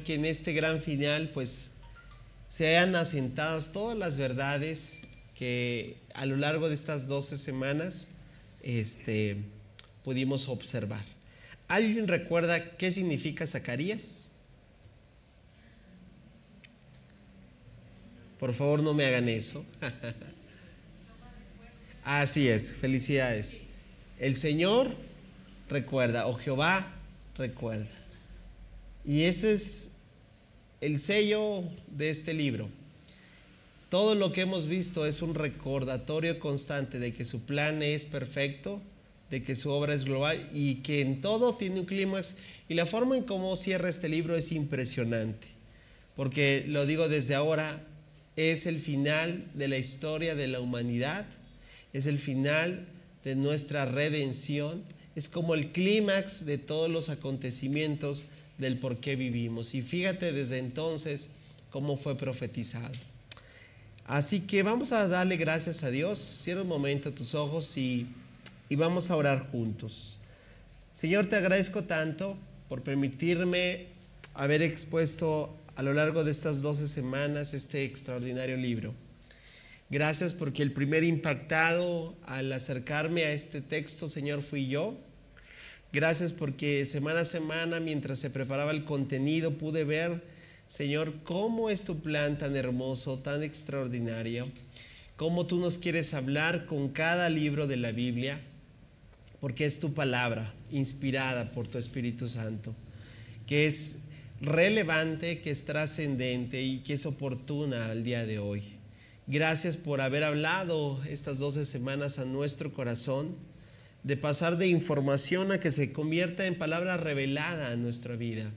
Señor, que en este gran final pues sean asentadas todas las verdades que a lo largo de estas 12 semanas pudimos observar. ¿Alguien recuerda qué significa Zacarías? Por favor, no me hagan eso. Así es, felicidades. El Señor recuerda, o Jehová recuerda. Y ese es el sello de este libro. Todo lo que hemos visto es un recordatorio constante de que su plan es perfecto, de que su obra es global y que en todo tiene un clímax. Y la forma en cómo cierra este libro es impresionante, porque lo digo desde ahora, es el final de la historia de la humanidad, es el final de nuestra redención, es como el clímax de todos los acontecimientos del por qué vivimos. Y fíjate desde entonces cómo fue profetizado. Así que vamos a darle gracias a Dios. Cierra un momento tus ojos y vamos a orar juntos. Señor, te agradezco tanto por permitirme haber expuesto a lo largo de estas 12 semanas este extraordinario libro. Gracias porque el primer impactado al acercarme a este texto, Señor, fui yo. Gracias porque semana a semana, mientras se preparaba el contenido, pude ver, Señor, cómo es tu plan tan hermoso, tan extraordinario, cómo tú nos quieres hablar con cada libro de la Biblia, porque es tu palabra inspirada por tu Espíritu Santo, que es relevante, que es trascendente y que es oportuna al día de hoy. Gracias por haber hablado estas 12 semanas a nuestro corazón, de pasar de información a que se convierta en palabra revelada a nuestra vida.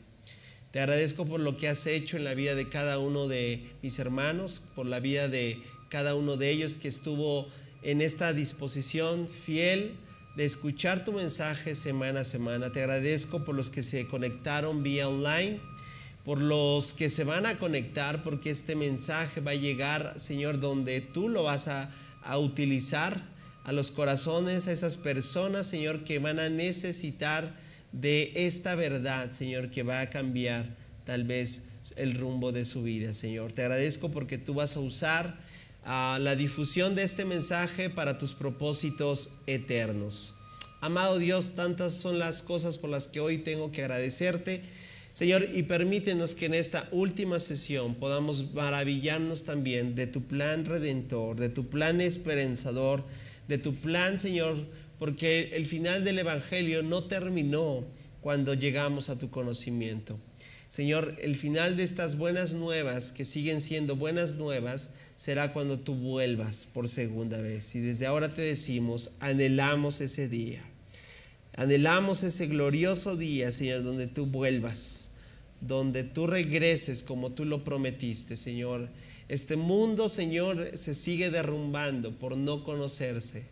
Te agradezco por lo que has hecho en la vida de cada uno de mis hermanos, por la vida de cada uno de ellos que estuvo en esta disposición fiel de escuchar tu mensaje semana a semana. Te agradezco por los que se conectaron vía online, por los que se van a conectar, porque este mensaje va a llegar, Señor, donde tú lo vas a utilizar, a los corazones, a esas personas, Señor, que van a necesitar de esta verdad, Señor, que va a cambiar tal vez el rumbo de su vida, Señor. Te agradezco porque tú vas a usar la difusión de este mensaje para tus propósitos eternos. Amado Dios, tantas son las cosas por las que hoy tengo que agradecerte, Señor, y permítenos que en esta última sesión podamos maravillarnos también de tu plan redentor, de tu plan esperanzador, de tu plan, Señor, porque el final del Evangelio no terminó cuando llegamos a tu conocimiento. Señor, el final de estas buenas nuevas, que siguen siendo buenas nuevas, será cuando tú vuelvas por segunda vez. Y desde ahora te decimos, anhelamos ese día. Anhelamos ese glorioso día, Señor, donde tú vuelvas, donde tú regreses como tú lo prometiste, Señor. Este mundo, Señor, se sigue derrumbando por no conocerte.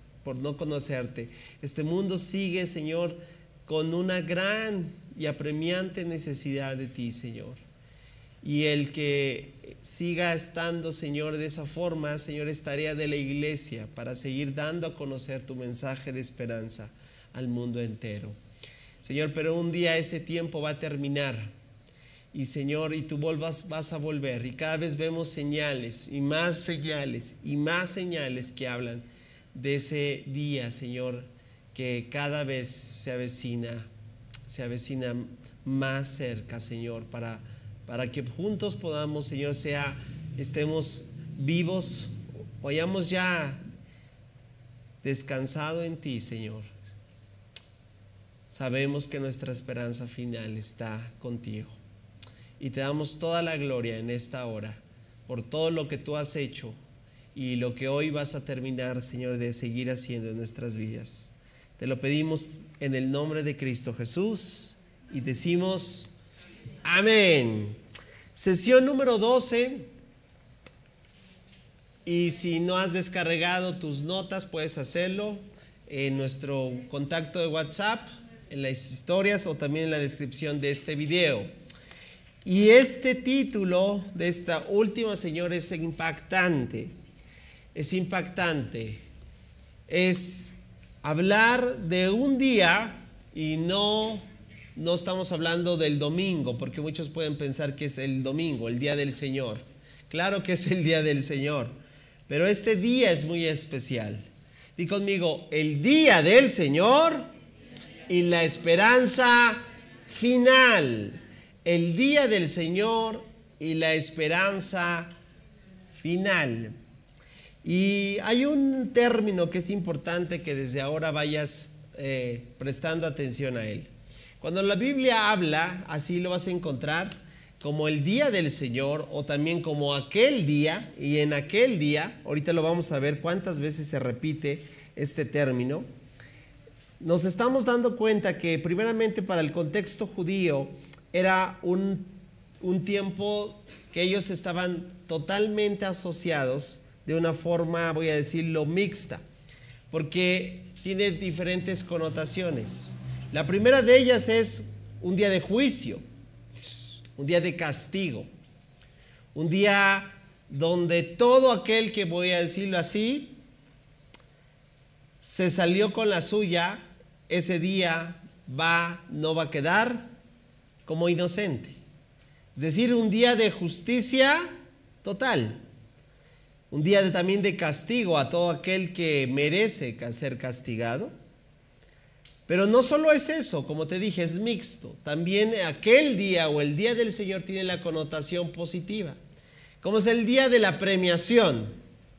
Este mundo sigue, Señor, con una gran y apremiante necesidad de ti, Señor. Y el que siga estando, Señor, de esa forma, Señor, es tarea de la iglesia para seguir dando a conocer tu mensaje de esperanza al mundo entero. Señor, pero un día ese tiempo va a terminar. Y Señor, y tú vas a volver, y cada vez vemos señales y más señales que hablan de ese día, Señor, que cada vez se avecina más cerca, Señor, para que juntos podamos, Señor, estemos vivos o hayamos ya descansado en ti, Señor. Sabemos que nuestra esperanza final está contigo. Y te damos toda la gloria en esta hora por todo lo que tú has hecho y lo que hoy vas a terminar, Señor, de seguir haciendo en nuestras vidas. Te lo pedimos en el nombre de Cristo Jesús y decimos amén. Sesión número 12. Y si no has descargado tus notas, puedes hacerlo en nuestro contacto de WhatsApp, en las historias o también en la descripción de este video. Y este título de esta última, Señor, es impactante. Es impactante. Es hablar de un día y no no estamos hablando del domingo, porque muchos pueden pensar que es el domingo, el día del Señor. Claro que es el día del Señor, pero este día es muy especial. Di conmigo, el día del Señor y la esperanza final. El día del Señor y la esperanza final. Y hay un término que es importante que desde ahora vayas prestando atención a él. Cuando la Biblia habla, así lo vas a encontrar, como el día del Señor o también como aquel día, y en aquel día, ahorita lo vamos a ver cuántas veces se repite este término, nos estamos dando cuenta que primeramente para el contexto judío era un tiempo que ellos estaban totalmente asociados de una forma, voy a decirlo, mixta, porque tiene diferentes connotaciones. La primera de ellas es un día de juicio, un día de castigo, un día donde todo aquel que, voy a decirlo así, se salió con la suya, ese día no va a quedar como inocente. Es decir, un día de justicia total. Un día también de castigo a todo aquel que merece ser castigado. Pero no solo es eso, como te dije, es mixto. También aquel día o el día del Señor tiene la connotación positiva. Como es el día de la premiación.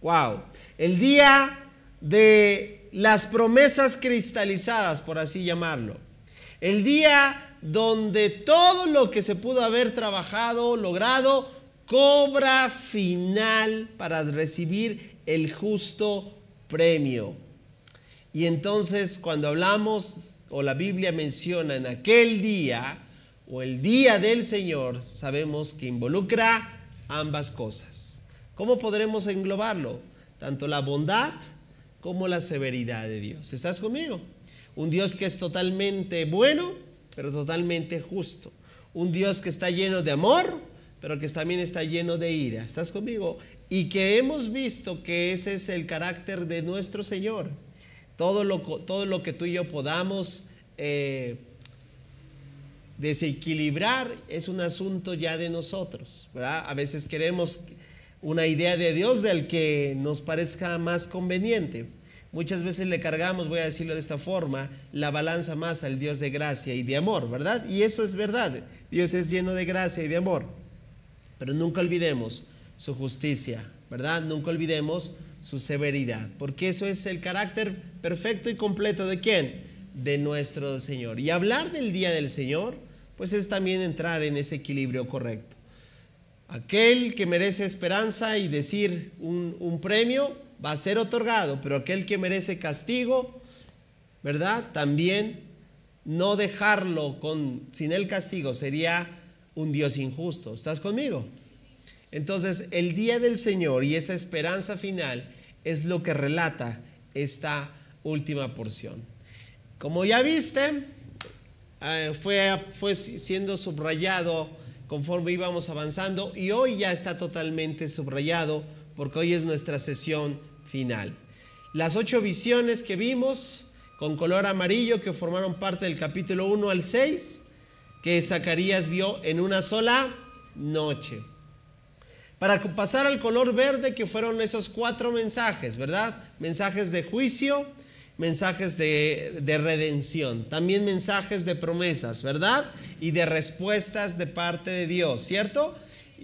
¡Wow! El día de las promesas cristalizadas, por así llamarlo. El día donde todo lo que se pudo haber trabajado, logrado, cobra final para recibir el justo premio. Y entonces cuando hablamos o la Biblia menciona en aquel día o el día del Señor, sabemos que involucra ambas cosas. ¿Cómo podremos englobarlo? Tanto la bondad como la severidad de Dios. ¿Estás conmigo? Un Dios que es totalmente bueno, pero totalmente justo. Un Dios que está lleno de amor, pero que también está lleno de ira. ¿Estás conmigo? Y que hemos visto que ese es el carácter de nuestro Señor. Todo lo que tú y yo podamos desequilibrar es un asunto ya de nosotros, ¿verdad? A veces queremos una idea de Dios del que nos parezca más conveniente. Muchas veces le cargamos, voy a decirlo de esta forma, la balanza más al Dios de gracia y de amor, ¿verdad? Y eso es verdad. Dios es lleno de gracia y de amor. Pero nunca olvidemos su justicia, ¿verdad? Nunca olvidemos su severidad, porque eso es el carácter perfecto y completo ¿de quién? De nuestro Señor. Y hablar del día del Señor, pues es también entrar en ese equilibrio correcto. Aquel que merece esperanza y decir un premio va a ser otorgado, pero aquel que merece castigo, ¿verdad? También no dejarlo sin el castigo sería un Dios injusto. ¿Estás conmigo? Entonces, el día del Señor y esa esperanza final es lo que relata esta última porción. Como ya viste, fue siendo subrayado conforme íbamos avanzando y hoy ya está totalmente subrayado porque hoy es nuestra sesión final. Las 8 visiones que vimos con color amarillo que formaron parte del capítulo 1 al 6 que Zacarías vio en una sola noche. Para pasar al color verde que fueron esos 4 mensajes, ¿verdad? Mensajes de juicio, mensajes de redención, también mensajes de promesas, ¿verdad? Y de respuestas de parte de Dios, ¿cierto?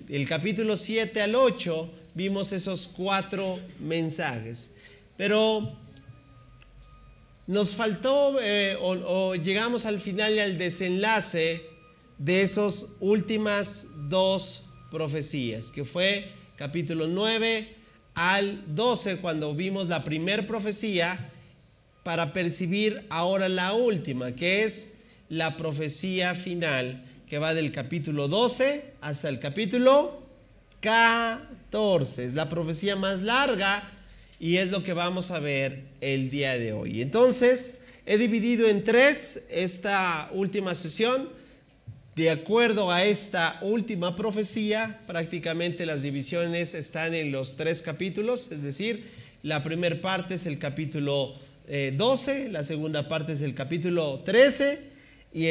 El capítulo 7 al 8 vimos esos 4 mensajes, pero nos faltó o llegamos al final y al desenlace de esas últimas 2 profecías, que fue capítulo 9 al 12, cuando vimos la primera profecía, para percibir ahora la última, que es la profecía final, que va del capítulo 12 hasta el capítulo 14. Es la profecía más larga y es lo que vamos a ver el día de hoy. Entonces, he dividido en 3 esta última sesión. De acuerdo a esta última profecía, prácticamente las divisiones están en los 3 capítulos, es decir, la primera parte es el capítulo 12, la segunda parte es el capítulo 13 y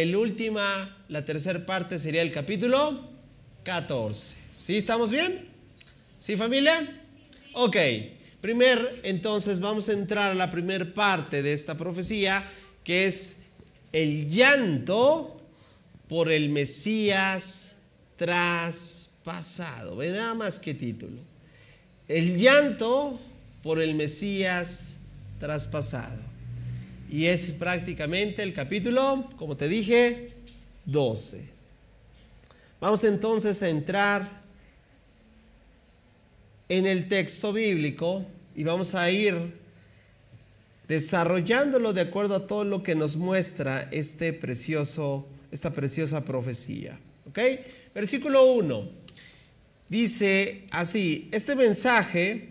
la tercera parte sería el capítulo 14. ¿Sí estamos bien? ¿Sí, familia? Ok. Entonces vamos a entrar a la primera parte de esta profecía, que es el llanto por el Mesías traspasado. Ve nada más que título. El llanto por el Mesías traspasado. Y es prácticamente el capítulo, como te dije, 12. Vamos entonces a entrar en el texto bíblico y vamos a ir desarrollándolo de acuerdo a todo lo que nos muestra esta preciosa profecía. ¿Ok? Versículo 1 dice así: este mensaje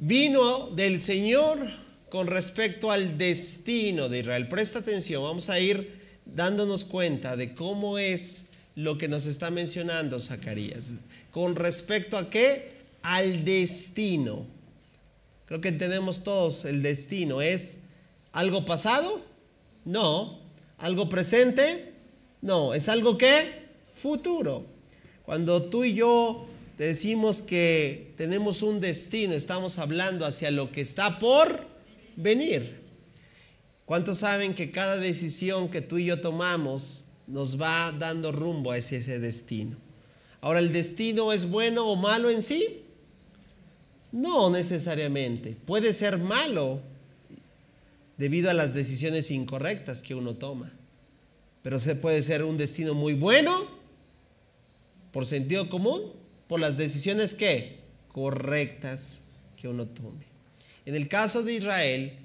vino del Señor con respecto al destino de Israel. Presta atención, vamos a ir dándonos cuenta de cómo es lo que nos está mencionando Zacarías. ¿Con respecto a qué? Al destino. Creo que entendemos todos el destino. ¿Es algo pasado? No. ¿Algo presente? No. ¿Es algo qué? Futuro. Cuando tú y yo decimos que tenemos un destino, estamos hablando hacia lo que está por venir. ¿Cuántos saben que cada decisión que tú y yo tomamos nos va dando rumbo a ese destino? Ahora, ¿el destino es bueno o malo en sí? No necesariamente. Puede ser malo debido a las decisiones incorrectas que uno toma. Pero puede ser un destino muy bueno por sentido común, por las decisiones ¿qué? Correctas que uno tome. En el caso de Israel,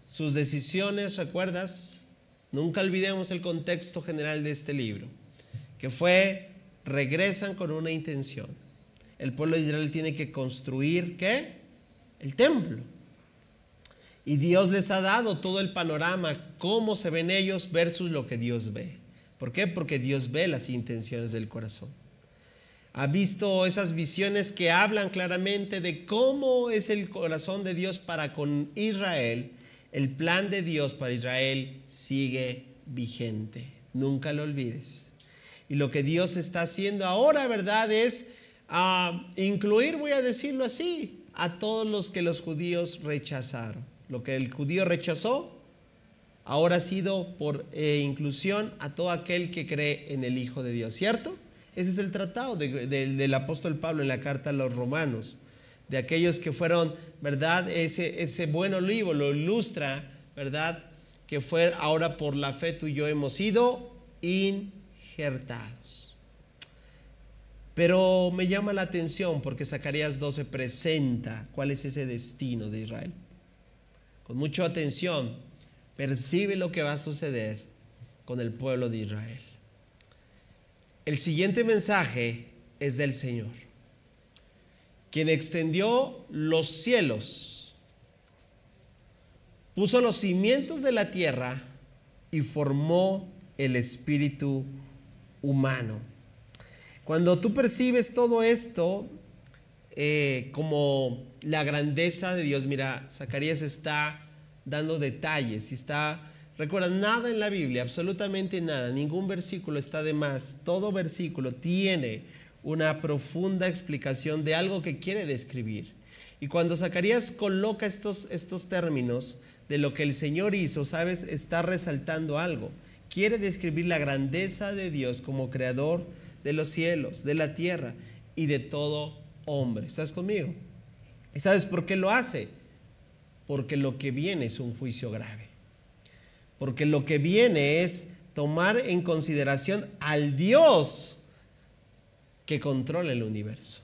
sus decisiones, ¿recuerdas? Nunca olvidemos el contexto general de este libro, que regresan con una intención. El pueblo de Israel tiene que construir ¿qué? El templo. Y Dios les ha dado todo el panorama, cómo se ven ellos versus lo que Dios ve. ¿Por qué? Porque Dios ve las intenciones del corazón. Ha visto esas visiones que hablan claramente de cómo es el corazón de Dios para con Israel. El plan de Dios para Israel sigue vigente. Nunca lo olvides. Y lo que Dios está haciendo ahora, ¿verdad?, es incluir, voy a decirlo así, a todos los que los judíos rechazaron. Lo que el judío rechazó, ahora ha sido por inclusión a todo aquel que cree en el Hijo de Dios, ¿cierto? Ese es el tratado del apóstol Pablo en la carta a los romanos, de aquellos que fueron, ¿verdad? Ese buen olivo lo ilustra, ¿verdad? Que fue ahora por la fe tú y yo hemos sido injertados. Pero me llama la atención porque Zacarías 12 presenta cuál es ese destino de Israel. Con mucha atención, percibe lo que va a suceder con el pueblo de Israel. El siguiente mensaje es del Señor, quien extendió los cielos, puso los cimientos de la tierra y formó el espíritu humano. Cuando tú percibes todo esto como la grandeza de Dios, mira, Zacarías está dando detalles y recuerda, nada en la Biblia, absolutamente nada, ningún versículo está de más. Todo versículo tiene una profunda explicación de algo que quiere describir. Y cuando Zacarías coloca estos términos de lo que el Señor hizo, ¿sabes? Está resaltando algo. Quiere describir la grandeza de Dios como creador de los cielos, de la tierra y de todo hombre. ¿Estás conmigo? ¿Y sabes por qué lo hace? Porque lo que viene es un juicio grave. Porque lo que viene es tomar en consideración al Dios que controla el universo.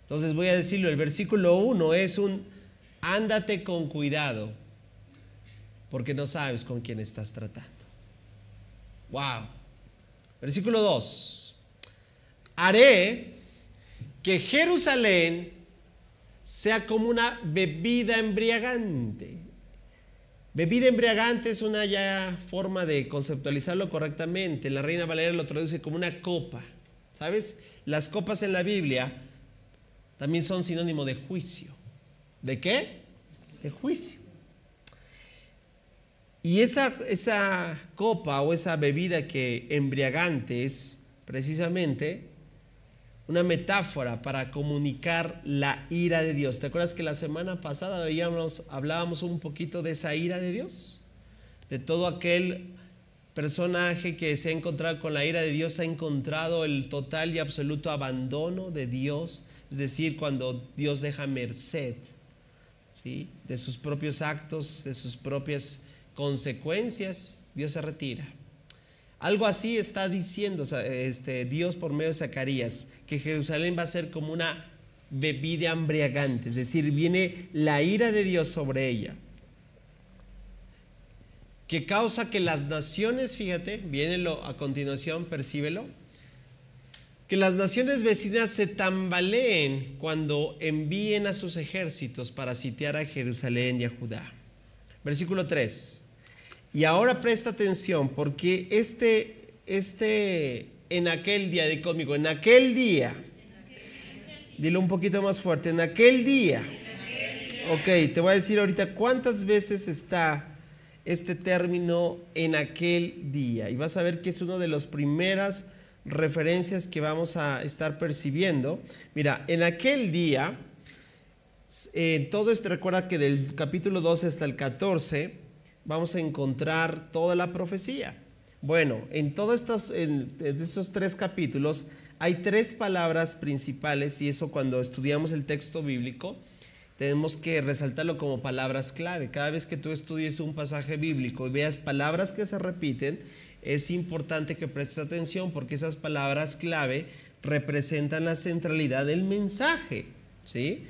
Entonces voy a decirlo, el versículo 1 es ándate con cuidado, porque no sabes con quién estás tratando. Wow. Versículo 2. Haré que Jerusalén sea como una bebida embriagante. Bebida embriagante es una ya forma de conceptualizarlo correctamente. La Reina Valera lo traduce como una copa. ¿Sabes? Las copas en la Biblia también son sinónimo de juicio. ¿De qué? De juicio. Y esa copa o esa bebida que embriagante es precisamente una metáfora para comunicar la ira de Dios. ¿Te acuerdas que la semana pasada hablábamos un poquito de esa ira de Dios? De todo aquel personaje que se ha encontrado con la ira de Dios, ha encontrado el total y absoluto abandono de Dios, es decir, cuando Dios deja merced, ¿sí?, de sus propios actos, de sus propias consecuencias, Dios se retira. Algo así está diciendo Dios por medio de Zacarías, que Jerusalén va a ser como una bebida embriagante, es decir, viene la ira de Dios sobre ella, que causa que las naciones, fíjate, viene a continuación, percíbelo, que las naciones vecinas se tambaleen cuando envíen a sus ejércitos para sitiar a Jerusalén y a Judá. Versículo 3. Y ahora presta atención, porque en aquel día, di conmigo, en aquel día, dilo un poquito más fuerte, en aquel día. Ok, te voy a decir ahorita cuántas veces está este término en aquel día. Y vas a ver que es una de las primeras referencias que vamos a estar percibiendo. Mira, en aquel día, todo esto, recuerda que del capítulo 12 hasta el 14 vamos a encontrar toda la profecía. Bueno, en estos 3 capítulos hay 3 palabras principales, y eso cuando estudiamos el texto bíblico tenemos que resaltarlo como palabras clave. Cada vez que tú estudies un pasaje bíblico y veas palabras que se repiten, es importante que prestes atención, porque esas palabras clave representan la centralidad del mensaje, ¿sí?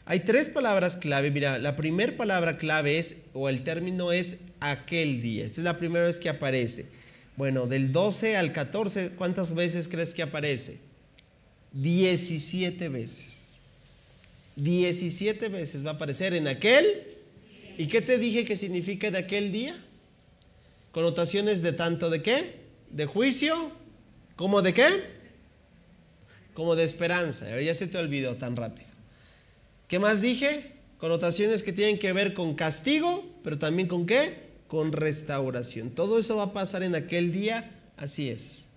Hay 3 palabras clave. Mira, la primera palabra clave el término es aquel día. Esta es la primera vez que aparece. Bueno, del 12 al 14, ¿cuántas veces crees que aparece? 17 veces. 17 veces va a aparecer en aquel. ¿Y qué te dije que significa de aquel día? Connotaciones de tanto de qué, de juicio, como de qué, como de esperanza. Ya se te olvidó tan rápido. ¿Qué más dije? Connotaciones que tienen que ver con castigo, pero también con qué, con restauración. Todo eso va a pasar en aquel día, así es.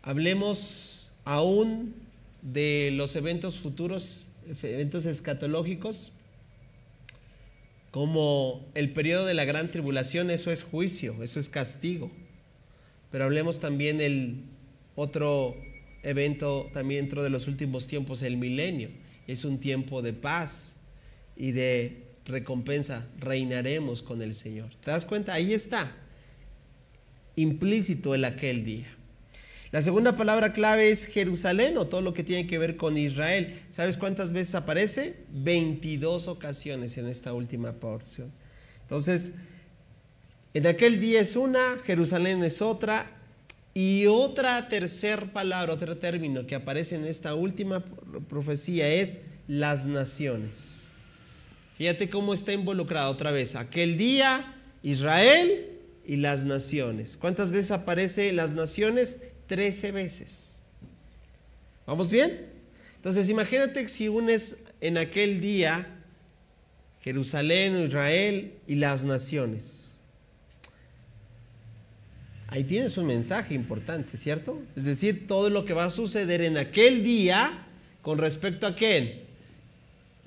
Hablemos aún de los eventos futuros, eventos escatológicos, como el periodo de la gran tribulación. Eso es juicio, eso es castigo. Pero hablemos también del otro evento también dentro de los últimos tiempos, el milenio. Es un tiempo de paz y de recompensa. Reinaremos con el Señor. ¿Te das cuenta? Ahí está implícito el aquel día. La segunda palabra clave es Jerusalén, o todo lo que tiene que ver con Israel. ¿Sabes cuántas veces aparece? 22 ocasiones en esta última porción. Entonces, en aquel día es una, Jerusalén es otra, y otra tercer palabra, otro término que aparece en esta última profecía es las naciones. Fíjate cómo está involucrado otra vez. Aquel día, Israel y las naciones. ¿Cuántas veces aparece las naciones? 13 veces. ¿Vamos bien? Entonces imagínate si unes en aquel día Jerusalén, Israel y las naciones. Ahí tienes un mensaje importante, ¿cierto? Es decir, todo lo que va a suceder en aquel día con respecto a ¿quién?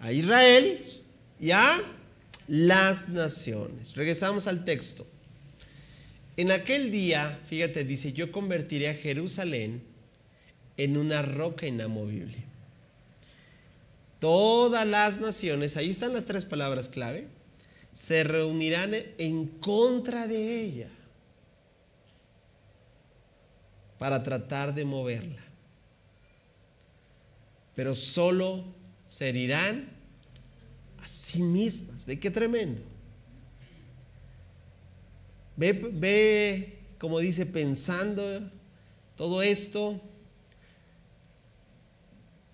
A Israel y a las naciones. Regresamos al texto. En aquel día, fíjate, dice, yo convertiré a Jerusalén en una roca inamovible. Todas las naciones, ahí están las 3 palabras clave, se reunirán en contra de ella para tratar de moverla. Pero solo se herirán a sí mismas. Ve qué tremendo. Ve, como dice, pensando todo esto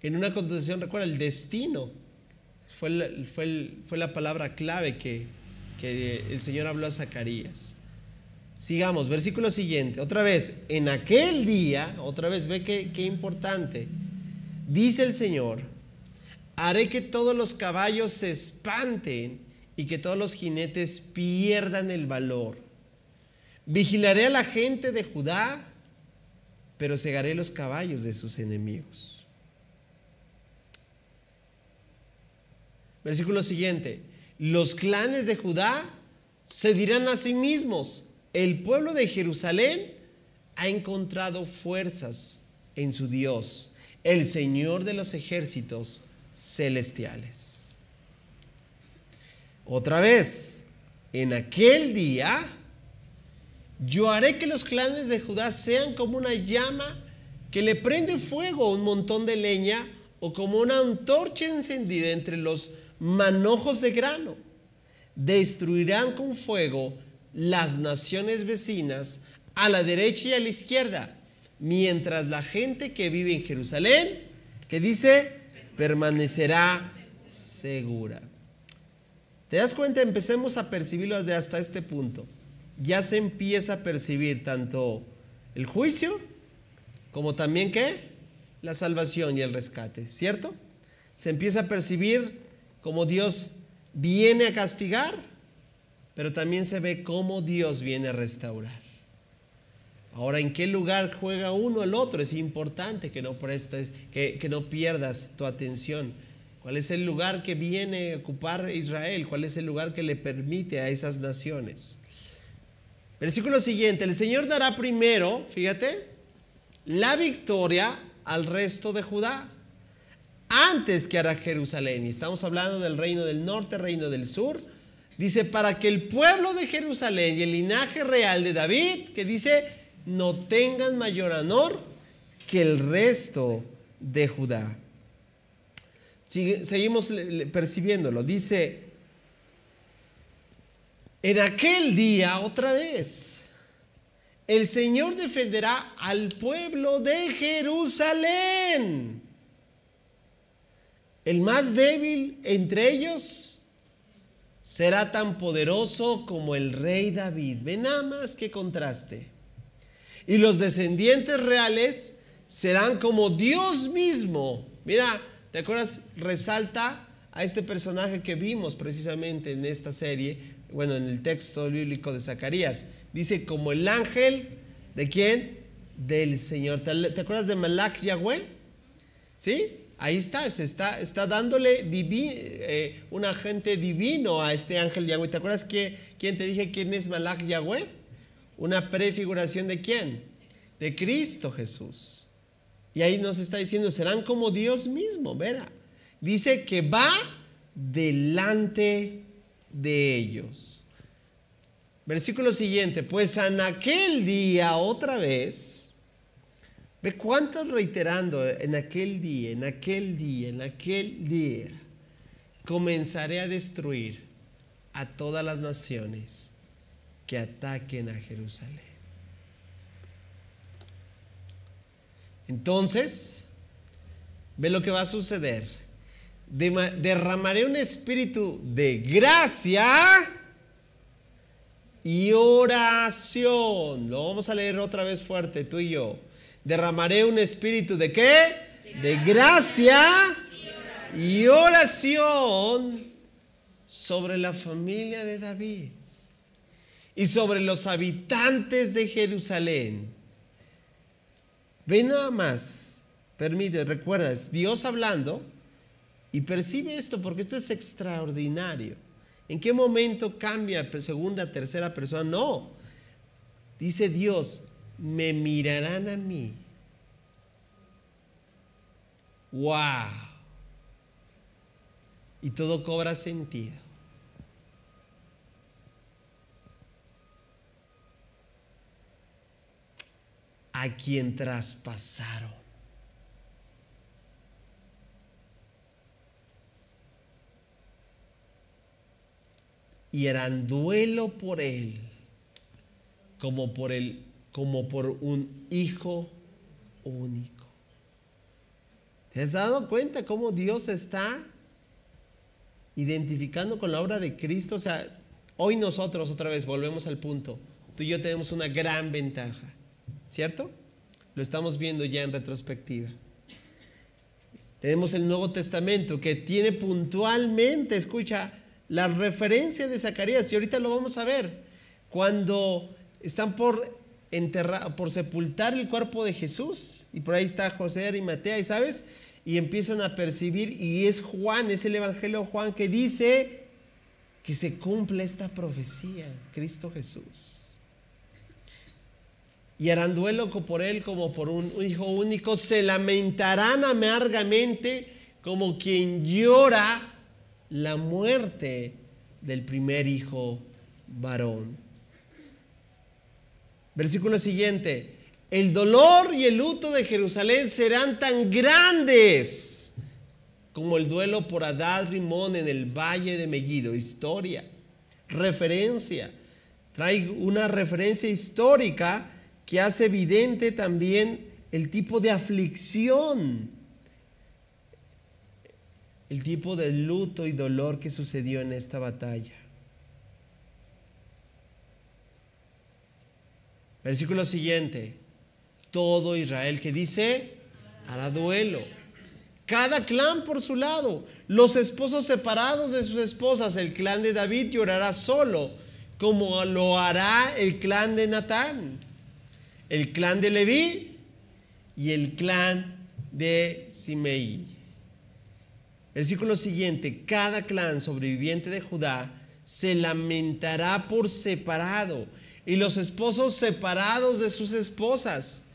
en una continuación. Recuerda, el destino fue la palabra clave que el Señor habló a Zacarías. Sigamos, versículo siguiente. Otra vez, en aquel día, otra vez, ve qué importante. Dice el Señor, Haré que todos los caballos se espanten y que todos los jinetes pierdan el valor. Vigilaré a la gente de Judá, pero cegaré los caballos de sus enemigos. Versículo siguiente. Los clanes de Judá se dirán a sí mismos: el pueblo de Jerusalén ha encontrado fuerzas en su Dios, el Señor de los ejércitos celestiales. Otra vez, en aquel día yo haré que los clanes de Judá sean como una llama que le prende fuego a un montón de leña, o como una antorcha encendida entre los manojos de grano. Destruirán con fuego las naciones vecinas a la derecha y a la izquierda, mientras la gente que vive en Jerusalén, que dice, permanecerá segura. ¿Te das cuenta? Empecemos a percibirlo de hasta este punto. Ya se empieza a percibir tanto el juicio como también ¿qué? La salvación y el rescate, ¿cierto? Se empieza a percibir cómo Dios viene a castigar, pero también se ve cómo Dios viene a restaurar. Ahora, ¿en qué lugar juega uno el otro? Es importante que no prestes, que no pierdas tu atención. ¿Cuál es el lugar que viene a ocupar Israel? ¿Cuál es el lugar que le permite a esas naciones? Versículo siguiente. El Señor dará primero, fíjate, la victoria al resto de Judá, antes que hará Jerusalén. Y estamos hablando del reino del norte, reino del sur. Dice, para que el pueblo de Jerusalén y el linaje real de David, que dice, no tengan mayor honor que el resto de Judá. Seguimos percibiéndolo. Dice, en aquel día, otra vez, el Señor defenderá al pueblo de Jerusalén. El más débil entre ellos será tan poderoso como el rey David. Ve nada más qué contraste. Y los descendientes reales serán como Dios mismo. Mira, ¿te acuerdas? Resalta a este personaje que vimos precisamente en esta serie, bueno, en el texto bíblico de Zacarías. Dice, como el ángel, ¿de quién? Del Señor. ¿Te acuerdas de Malach Yahweh? ¿Sí? Ahí está dándole un agente divino a este ángel Yahweh. ¿Te acuerdas quién te dije quién es Malach Yahweh? Una prefiguración ¿de quién? De Cristo Jesús. Y ahí nos está diciendo, serán como Dios mismo, verá. Dice que va delante de ellos. Versículo siguiente, pues en aquel día otra vez, ve cuánto reiterando, en aquel día, en aquel día, en aquel día, comenzaré a destruir a todas las naciones que ataquen a Jerusalén. Entonces, ve lo que va a suceder. Derramaré un espíritu de gracia y oración. Lo vamos a leer otra vez fuerte, tú y yo. Derramaré un espíritu ¿de qué? De gracia y oración sobre la familia de David y sobre los habitantes de Jerusalén. Ve nada más, permite, recuerda, es Dios hablando y percibe esto porque esto es extraordinario. ¿En qué momento cambia segunda, tercera persona? No, dice Dios, me mirarán a mí. ¡Wow! Y todo cobra sentido. A quien traspasaron. Y harán duelo por él, como por un hijo único. ¿Te has dado cuenta cómo Dios está identificando con la obra de Cristo? O sea, hoy nosotros otra vez volvemos al punto. Tú y yo tenemos una gran ventaja, ¿cierto? Lo estamos viendo ya en retrospectiva. Tenemos el Nuevo Testamento que tiene puntualmente, escucha, la referencia de Zacarías, y ahorita lo vamos a ver, cuando están por sepultar el cuerpo de Jesús, y por ahí está José de Arimatea, y sabes, y empiezan a percibir, y es Juan, es el Evangelio de Juan que dice que se cumple esta profecía, Cristo Jesús. Y harán duelo por él como por un hijo único, se lamentarán amargamente como quien llora la muerte del primer hijo varón. Versículo siguiente: el dolor y el luto de Jerusalén serán tan grandes como el duelo por Adad Rimón en el valle de Megiddo. Historia, referencia, trae una referencia histórica que hace evidente también el tipo de aflicción, el tipo de luto y dolor que sucedió en esta batalla. Versículo siguiente: todo Israel, que dice, hará duelo, cada clan por su lado, los esposos separados de sus esposas. El clan de David llorará solo, como lo hará el clan de Natán, el clan de Leví y el clan de Simei. Versículo siguiente: cada clan sobreviviente de Judá se lamentará por separado, y los esposos separados de sus esposas.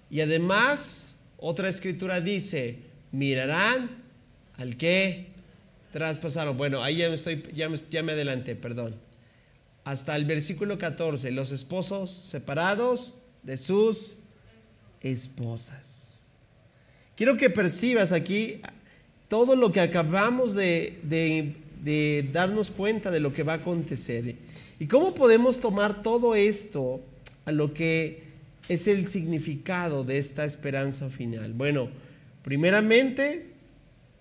Y además, otra escritura dice, mirarán al que traspasaron. Bueno, ahí ya me adelanté, perdón. Hasta el versículo 14, los esposos separados de sus esposas. Quiero que percibas aquí todo lo que acabamos de darnos cuenta de lo que va a acontecer. ¿Y cómo podemos tomar todo esto a lo que es el significado de esta esperanza final? Bueno, primeramente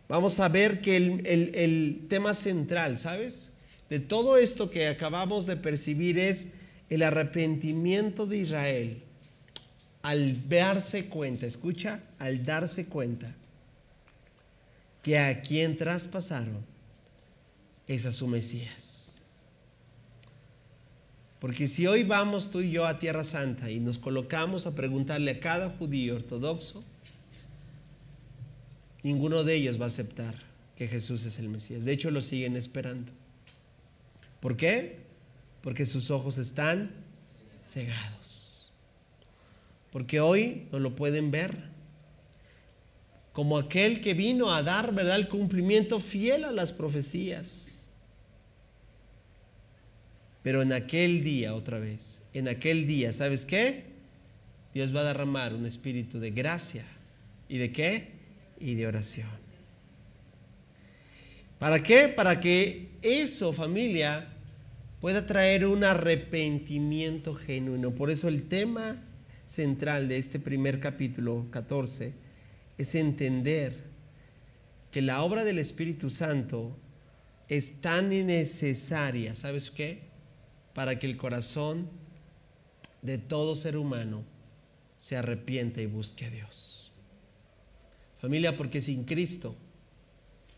vamos a ver que el tema central, ¿sabes?, de todo esto que acabamos de percibir es el arrepentimiento de Israel al darse cuenta, escucha, al darse cuenta que a quien traspasaron es a su Mesías. Porque si hoy vamos tú y yo a Tierra Santa y nos colocamos a preguntarle a cada judío ortodoxo, ninguno de ellos va a aceptar que Jesús es el Mesías. De hecho, lo siguen esperando. ¿Por qué? Porque sus ojos están cegados. Porque hoy no lo pueden ver. Como aquel que vino a dar, ¿verdad?, el cumplimiento fiel a las profecías. Pero en aquel día, otra vez, en aquel día, ¿sabes qué? Dios va a derramar un espíritu de gracia. ¿Y de qué? Y de oración. ¿Para qué? Para que eso, familia, pueda traer un arrepentimiento genuino. Por eso el tema central de este primer capítulo 14 es entender que la obra del Espíritu Santo es tan necesaria, ¿sabes qué?, para que el corazón de todo ser humano se arrepienta y busque a Dios. Familia, porque sin Cristo,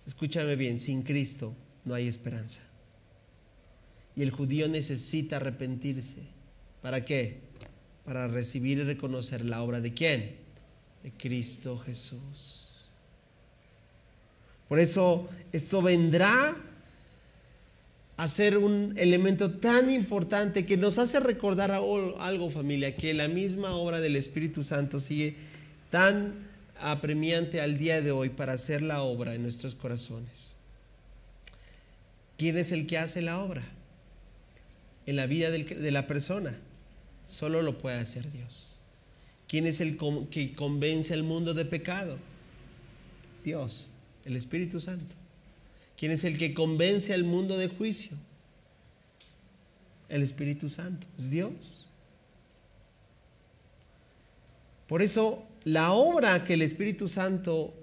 escúchame bien, sin Cristo no hay esperanza. Y el judío necesita arrepentirse. ¿Para qué? Para recibir y reconocer la obra ¿de quién? De Cristo Jesús. Por eso esto vendrá a ser un elemento tan importante que nos hace recordar algo, familia, que la misma obra del Espíritu Santo sigue tan apremiante al día de hoy para hacer la obra en nuestros corazones. ¿Quién es el que hace la obra en la vida de la persona? Solo lo puede hacer Dios. ¿Quién es el que convence al mundo de pecado? Dios, el Espíritu Santo. ¿Quién es el que convence al mundo de juicio? El Espíritu Santo, es Dios. Por eso la obra que el Espíritu Santo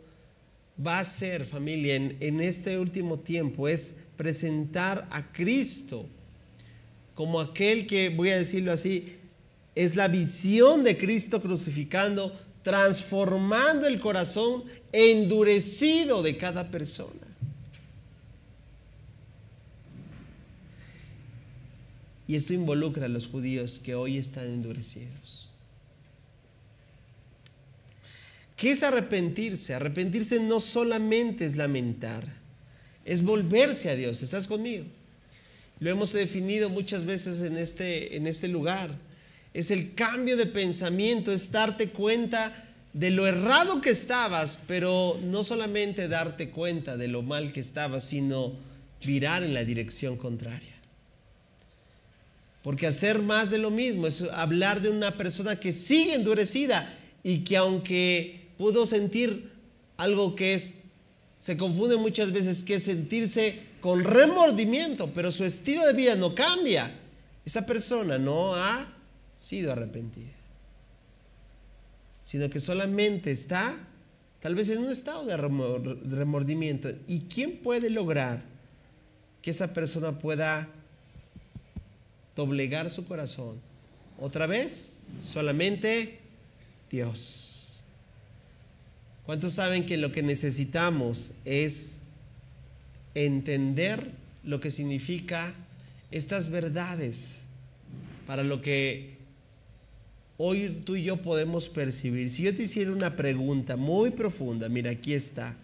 va a hacer, familia, en este último tiempo es presentar a Cristo como aquel que, voy a decirlo así, es la visión de Cristo crucificando transformando el corazón endurecido de cada persona. Y esto involucra a los judíos que hoy están endurecidos. ¿Qué es arrepentirse? Arrepentirse no solamente es lamentar, es volverse a Dios. ¿Estás conmigo? Lo hemos definido muchas veces en este lugar. Es el cambio de pensamiento, es darte cuenta de lo errado que estabas, pero no solamente darte cuenta de lo mal que estabas, sino virar en la dirección contraria. Porque hacer más de lo mismo es hablar de una persona que sigue endurecida y que aunque pudo sentir algo que se confunde muchas veces, que es sentirse con remordimiento, pero su estilo de vida no cambia. Esa persona no ha sido arrepentida, sino que solamente está tal vez en un estado de remordimiento. ¿Y quién puede lograr que esa persona pueda doblegar su corazón? Otra vez, solamente Dios. ¿Cuántos saben que lo que necesitamos es entender lo que significa estas verdades para lo que hoy tú y yo podemos percibir? Si yo te hiciera una pregunta muy profunda, mira, aquí está.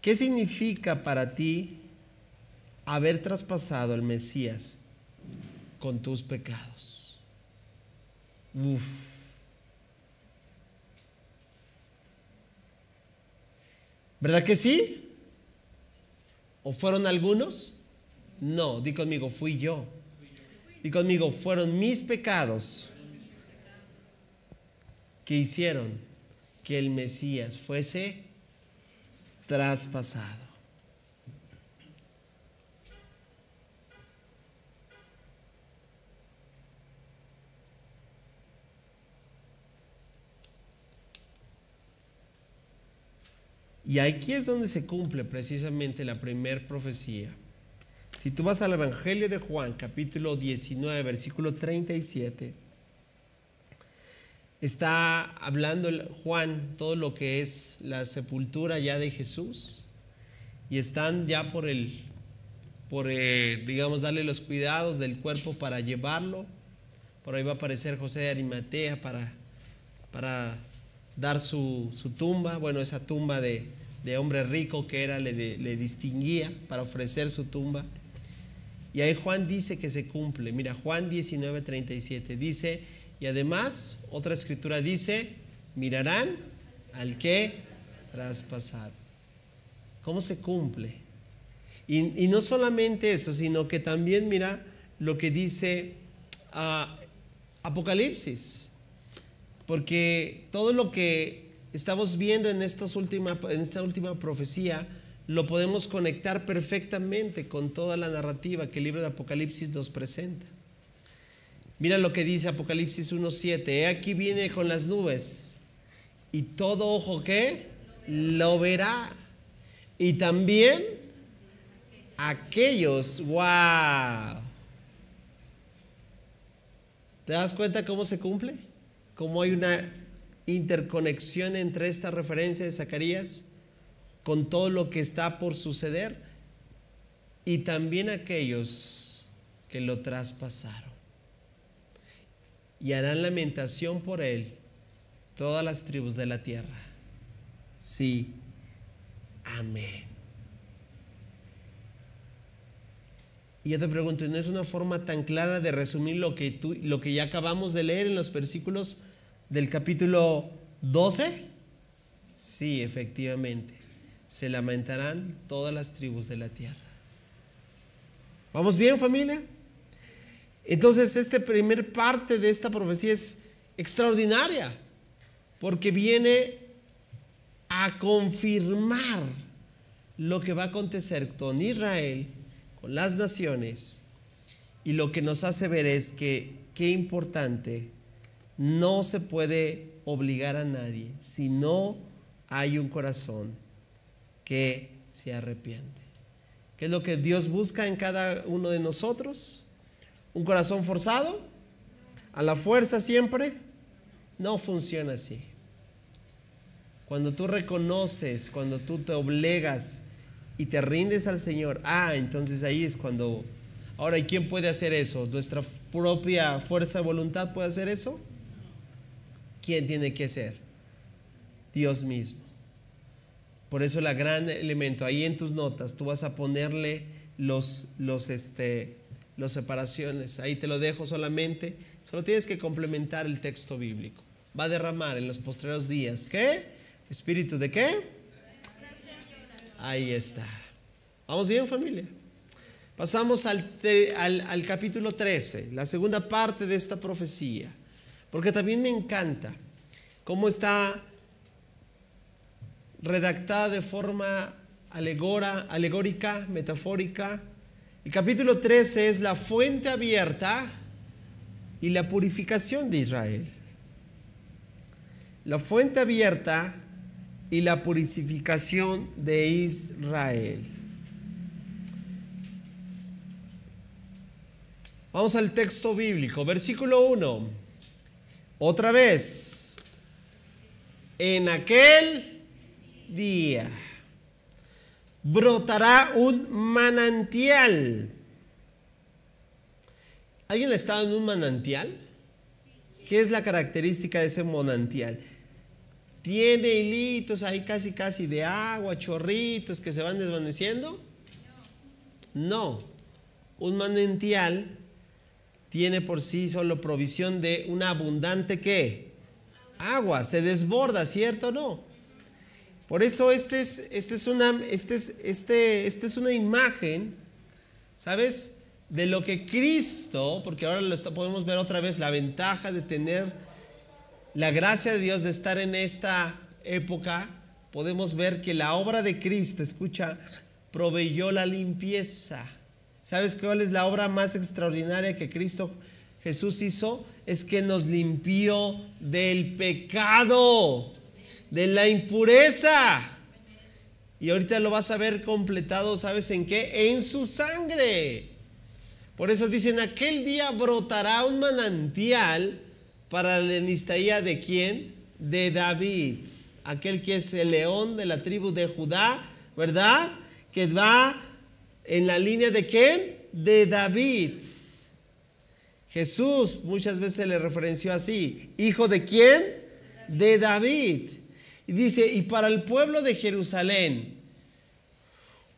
¿Qué significa para ti haber traspasado al Mesías con tus pecados? ¿Verdad que sí? ¿O fueron algunos? No, di conmigo, fui yo. Di conmigo, fueron mis pecados que hicieron que el Mesías fuese traspasado. Y aquí es donde se cumple precisamente la primer profecía. Si tú vas al Evangelio de Juan, capítulo 19, versículo 37, está hablando Juan todo lo que es la sepultura ya de Jesús, y están ya digamos, darle los cuidados del cuerpo para llevarlo. Por ahí va a aparecer José de Arimatea para dar su tumba, bueno, esa tumba de hombre rico que era, le distinguía para ofrecer su tumba. Y ahí Juan dice que se cumple. Mira, Juan 19:37 dice, y además otra escritura dice, mirarán al que traspasaron. ¿Cómo se cumple? Y no solamente eso, sino que también mira lo que dice Apocalipsis. Porque todo lo que estamos viendo en esta última profecía lo podemos conectar perfectamente con toda la narrativa que el libro de Apocalipsis nos presenta. Mira lo que dice Apocalipsis 1:7. He aquí viene con las nubes, y todo ojo que lo verá, y también aquellos, wow. ¿Te das cuenta cómo se cumple? Cómo hay una interconexión entre esta referencia de Zacarías con todo lo que está por suceder, y también aquellos que lo traspasaron, y harán lamentación por él todas las tribus de la tierra. Sí, amén. Y yo te pregunto, ¿no es una forma tan clara de resumir lo que ya acabamos de leer en los versículos del capítulo 12? Sí, efectivamente. Se lamentarán todas las tribus de la tierra. ¿Vamos bien, familia? Entonces, esta primer parte de esta profecía es extraordinaria, porque viene a confirmar lo que va a acontecer con Israel, con las naciones, y lo que nos hace ver es que qué importante, no se puede obligar a nadie si no hay un corazón que se arrepiente. ¿Qué es lo que Dios busca en cada uno de nosotros? ¿Un corazón forzado? ¿A la fuerza siempre? No funciona así. Cuando tú reconoces, cuando tú te obligas y te rindes al Señor, entonces ahí es cuando... Ahora, ¿y quién puede hacer eso? ¿Nuestra propia fuerza de voluntad puede hacer eso? ¿Quién tiene que hacer? Dios mismo. Por eso el gran elemento, ahí en tus notas, tú vas a ponerle los separaciones. Ahí te lo dejo solamente. Solo tienes que complementar el texto bíblico. Va a derramar en los postreros días, ¿qué? ¿Espíritu de qué? Ahí está. ¿Vamos bien, familia? Pasamos al capítulo 13, la segunda parte de esta profecía, porque también me encanta cómo está redactada de forma alegórica, metafórica. El capítulo 13 es la fuente abierta y la purificación de Israel. La fuente abierta y la purificación de Israel. Vamos al texto bíblico, versículo 1. Otra vez. En aquel día brotará un manantial. ¿Alguien ha estado en un manantial? ¿Qué es la característica de ese manantial? ¿Tiene hilitos ahí casi de agua, chorritos que se van desvaneciendo? No. Un manantial tiene por sí solo provisión de una abundante ¿qué? Agua, se desborda, ¿cierto o no? Por eso esta es una imagen, ¿sabes? De lo que Cristo, porque ahora podemos ver otra vez la ventaja de tener la gracia de Dios de estar en esta época. Podemos ver que la obra de Cristo, escucha, proveyó la limpieza. ¿Sabes cuál es la obra más extraordinaria que Cristo Jesús hizo? Es que nos limpió del pecado, de la impureza. Y ahorita lo vas a ver completado, ¿sabes en qué? En su sangre. Por eso dicen, aquel día brotará un manantial para la dinastía ¿de quién? De David. Aquel que es el león de la tribu de Judá, ¿verdad? Que va en la línea ¿de quién? De David. Jesús muchas veces se le referenció así. ¿Hijo de quién? De David. Y dice, y para el pueblo de Jerusalén,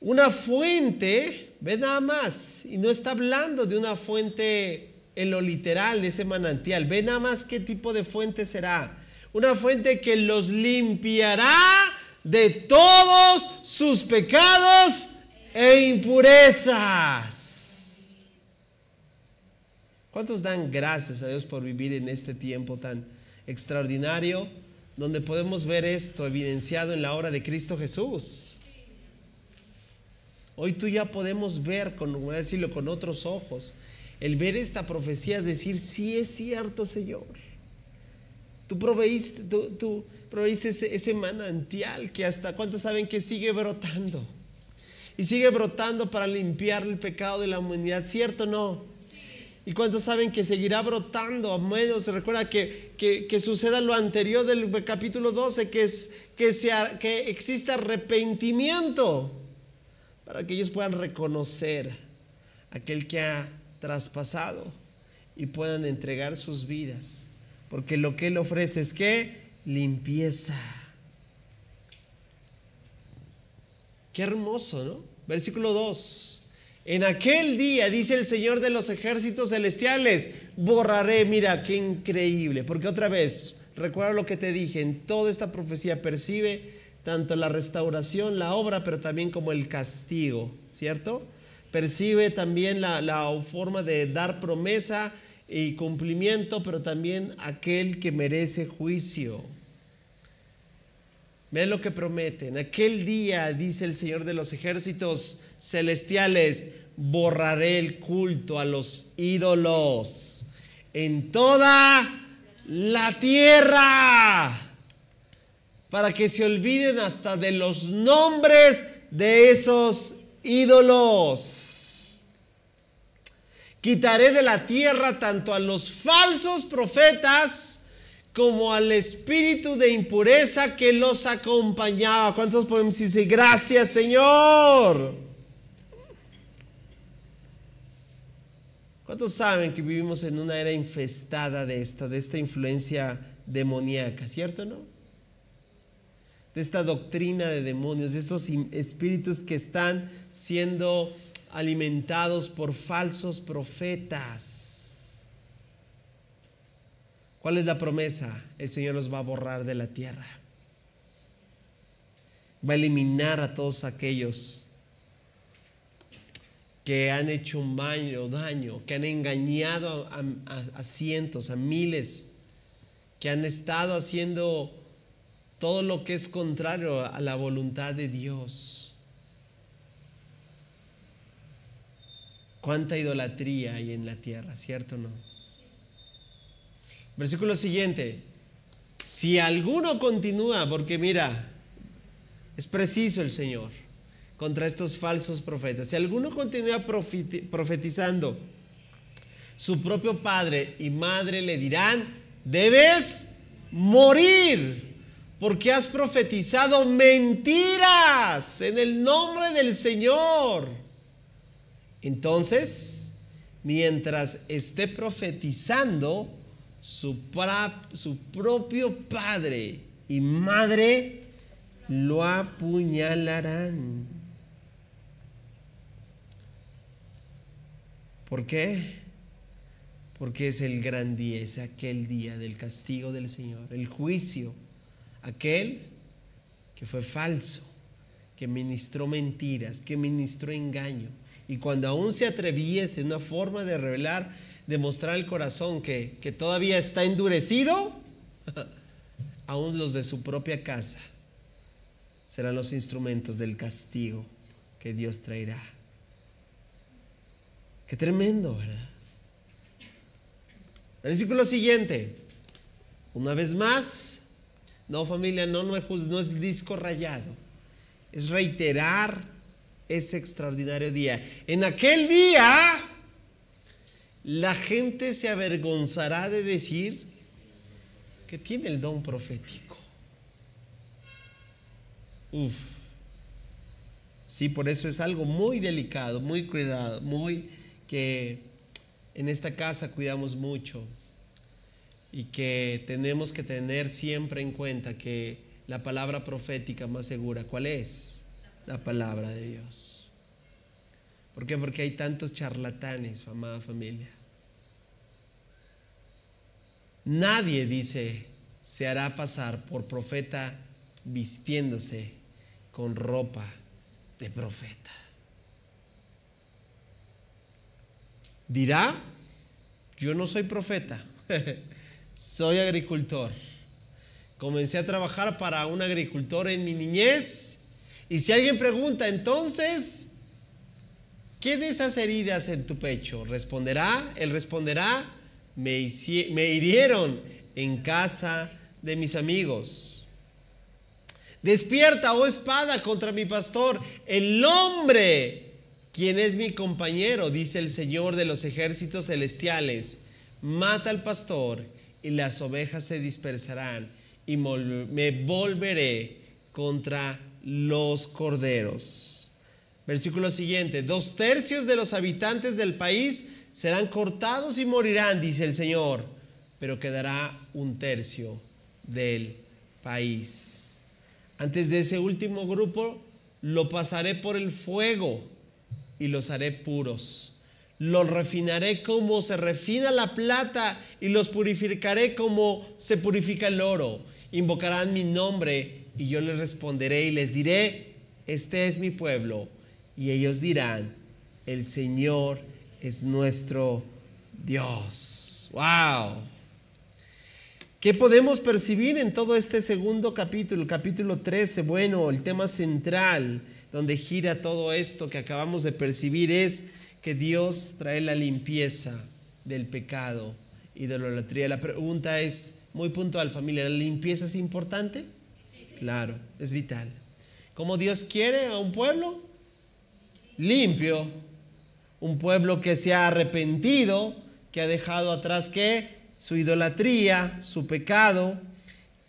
una fuente, ve nada más, y no está hablando de una fuente en lo literal de ese manantial, ve nada más qué tipo de fuente será. Una fuente que los limpiará de todos sus pecados e impurezas. ¿Cuántos dan gracias a Dios por vivir en este tiempo tan extraordinario, donde podemos ver esto evidenciado en la obra de Cristo Jesús? Hoy tú ya podemos ver, voy a decirlo, con otros ojos, el ver esta profecía, decir, sí es cierto, Señor. Tú proveíste ese manantial que hasta, ¿cuántos saben que sigue brotando? Y sigue brotando para limpiar el pecado de la humanidad, ¿cierto o no? Sí. ¿Y cuántos saben que seguirá brotando? A menos, recuerda que suceda lo anterior del capítulo 12, que exista arrepentimiento, para que ellos puedan reconocer aquel que ha traspasado y puedan entregar sus vidas, porque lo que Él ofrece es ¿qué? Limpieza. Qué hermoso, ¿no? Versículo 2. En aquel día, dice el Señor de los ejércitos celestiales, borraré, mira qué increíble, porque otra vez, recuerda lo que te dije, en toda esta profecía percibe tanto la restauración, la obra, pero también como el castigo, ¿cierto? Percibe también la forma de dar promesa y cumplimiento, pero también aquel que merece juicio. Ve lo que promete. En aquel día, dice el Señor de los ejércitos celestiales, borraré el culto a los ídolos en toda la tierra, para que se olviden hasta de los nombres de esos ídolos. Quitaré de la tierra tanto a los falsos profetas como al espíritu de impureza que los acompañaba. ¿Cuántos podemos decir gracias, Señor? ¿Cuántos saben que vivimos en una era infestada de esta influencia demoníaca, cierto o no? De esta doctrina de demonios, de estos espíritus que están siendo alimentados por falsos profetas. ¿Cuál es la promesa? El Señor los va a borrar de la tierra. Va a eliminar a todos aquellos que han hecho un daño, que han engañado a cientos, a miles, que han estado haciendo todo lo que es contrario a la voluntad de Dios. Cuánta idolatría hay en la tierra, ¿cierto o no? Versículo siguiente. Si alguno continúa, porque mira, es preciso el Señor contra estos falsos profetas. Si alguno continúa profetizando, su propio padre y madre le dirán: debes morir, porque has profetizado mentiras en el nombre del Señor. Entonces, mientras esté profetizando, su propio padre y madre lo apuñalarán. ¿Por qué? Porque es el gran día, es aquel día del castigo del Señor, el juicio. Aquel que fue falso, que ministró mentiras, que ministró engaño. Y cuando aún se atreviese, una forma de revelar, de mostrar el corazón que todavía está endurecido, aún los de su propia casa serán los instrumentos del castigo que Dios traerá. Qué tremendo, ¿verdad? Versículo siguiente. Una vez más, no, familia, no es disco rayado, es reiterar ese extraordinario día. En aquel día, la gente se avergonzará de decir que tiene el don profético. Sí, por eso es algo muy delicado, muy cuidado, muy que en esta casa cuidamos mucho. Y que tenemos que tener siempre en cuenta que la palabra profética más segura, ¿cuál es? La palabra de Dios. ¿Por qué? Porque hay tantos charlatanes, amada familia. Nadie, dice, se hará pasar por profeta vistiéndose con ropa de profeta. Dirá: yo no soy profeta. Soy agricultor. Comencé a trabajar para un agricultor en mi niñez. Y si alguien pregunta, entonces, ¿qué de esas heridas en tu pecho? Él responderá: me hirieron en casa de mis amigos. Despierta, oh espada, contra mi pastor, el hombre, quien es mi compañero, dice el Señor de los ejércitos celestiales. Mata al pastor y las ovejas se dispersarán, y me volveré contra los corderos. Versículo siguiente. 2/3 de los habitantes del país serán cortados y morirán, dice el Señor, pero quedará 1/3 del país. Antes de ese último grupo, lo pasaré por el fuego y los haré puros. Los refinaré como se refina la plata y los purificaré como se purifica el oro. Invocarán mi nombre y yo les responderé y les diré: este es mi pueblo. Y ellos dirán: el Señor es nuestro Dios. ¡Wow! ¿Qué podemos percibir en todo este segundo capítulo, el capítulo 13? Bueno, el tema central donde gira todo esto que acabamos de percibir es que Dios trae la limpieza del pecado y de la idolatría. La pregunta es muy puntual, familia: ¿la limpieza es importante? Sí. Claro, es vital. ¿Cómo Dios quiere a un pueblo? Limpio. Un pueblo que se ha arrepentido, que ha dejado atrás ¿qué? su idolatría, su pecado.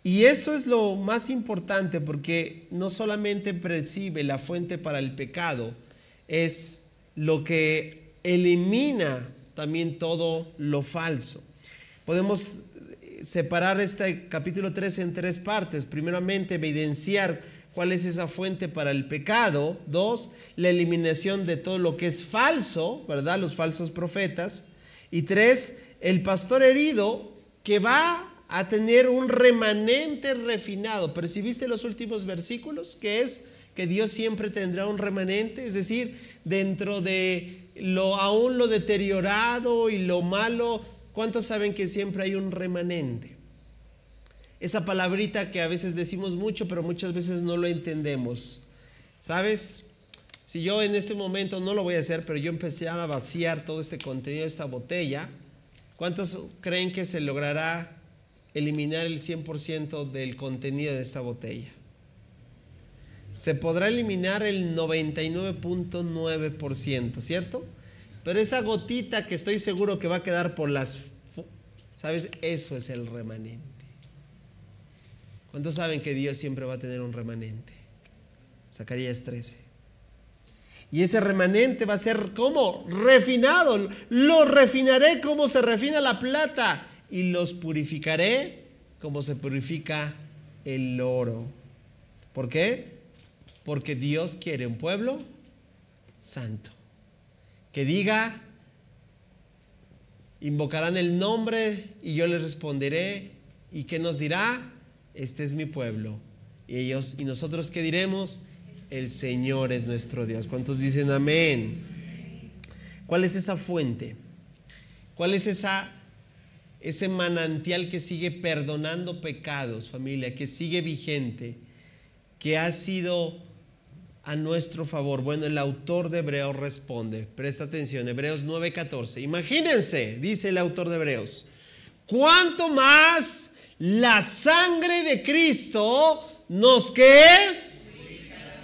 Y eso es lo más importante, porque no solamente percibe la fuente para el pecado, es lo que elimina también todo lo falso. Podemos separar este capítulo 3 en tres partes. Primeramente, evidenciar cuál es esa fuente para el pecado. 2, la eliminación de todo lo que es falso, ¿verdad? Los falsos profetas. Y 3, el pastor herido que va a tener un remanente refinado. ¿Percibiste los últimos versículos? Que es que Dios siempre tendrá un remanente, es decir, dentro de aún lo deteriorado y lo malo, ¿cuántos saben que siempre hay un remanente? Esa palabrita que a veces decimos mucho, pero muchas veces no lo entendemos. ¿Sabes? Si yo en este momento, no lo voy a hacer, pero yo empecé a vaciar todo este contenido de esta botella, ¿cuántos creen que se logrará eliminar el 100% del contenido de esta botella? Se podrá eliminar el 99.9%, ¿cierto? Pero esa gotita que estoy seguro que va a quedar por ¿sabes? Eso es el remanente. ¿Cuántos saben que Dios siempre va a tener un remanente? Zacarías 13. Y ese remanente va a ser ¿cómo? Refinado. Lo refinaré como se refina la plata y los purificaré como se purifica el oro. ¿Por qué? Porque Dios quiere un pueblo santo. Que diga, invocarán el nombre y yo les responderé. ¿Y qué nos dirá? Este es mi pueblo. Y nosotros ¿qué diremos? El Señor es nuestro Dios. ¿Cuántos dicen amén? ¿Cuál es esa fuente? ¿Cuál es ese manantial que sigue perdonando pecados, familia, que sigue vigente, que ha sido a nuestro favor? Bueno, el autor de Hebreos responde. Presta atención, Hebreos 9:14. Imagínense, dice el autor de Hebreos, ¿cuánto más la sangre de Cristo nos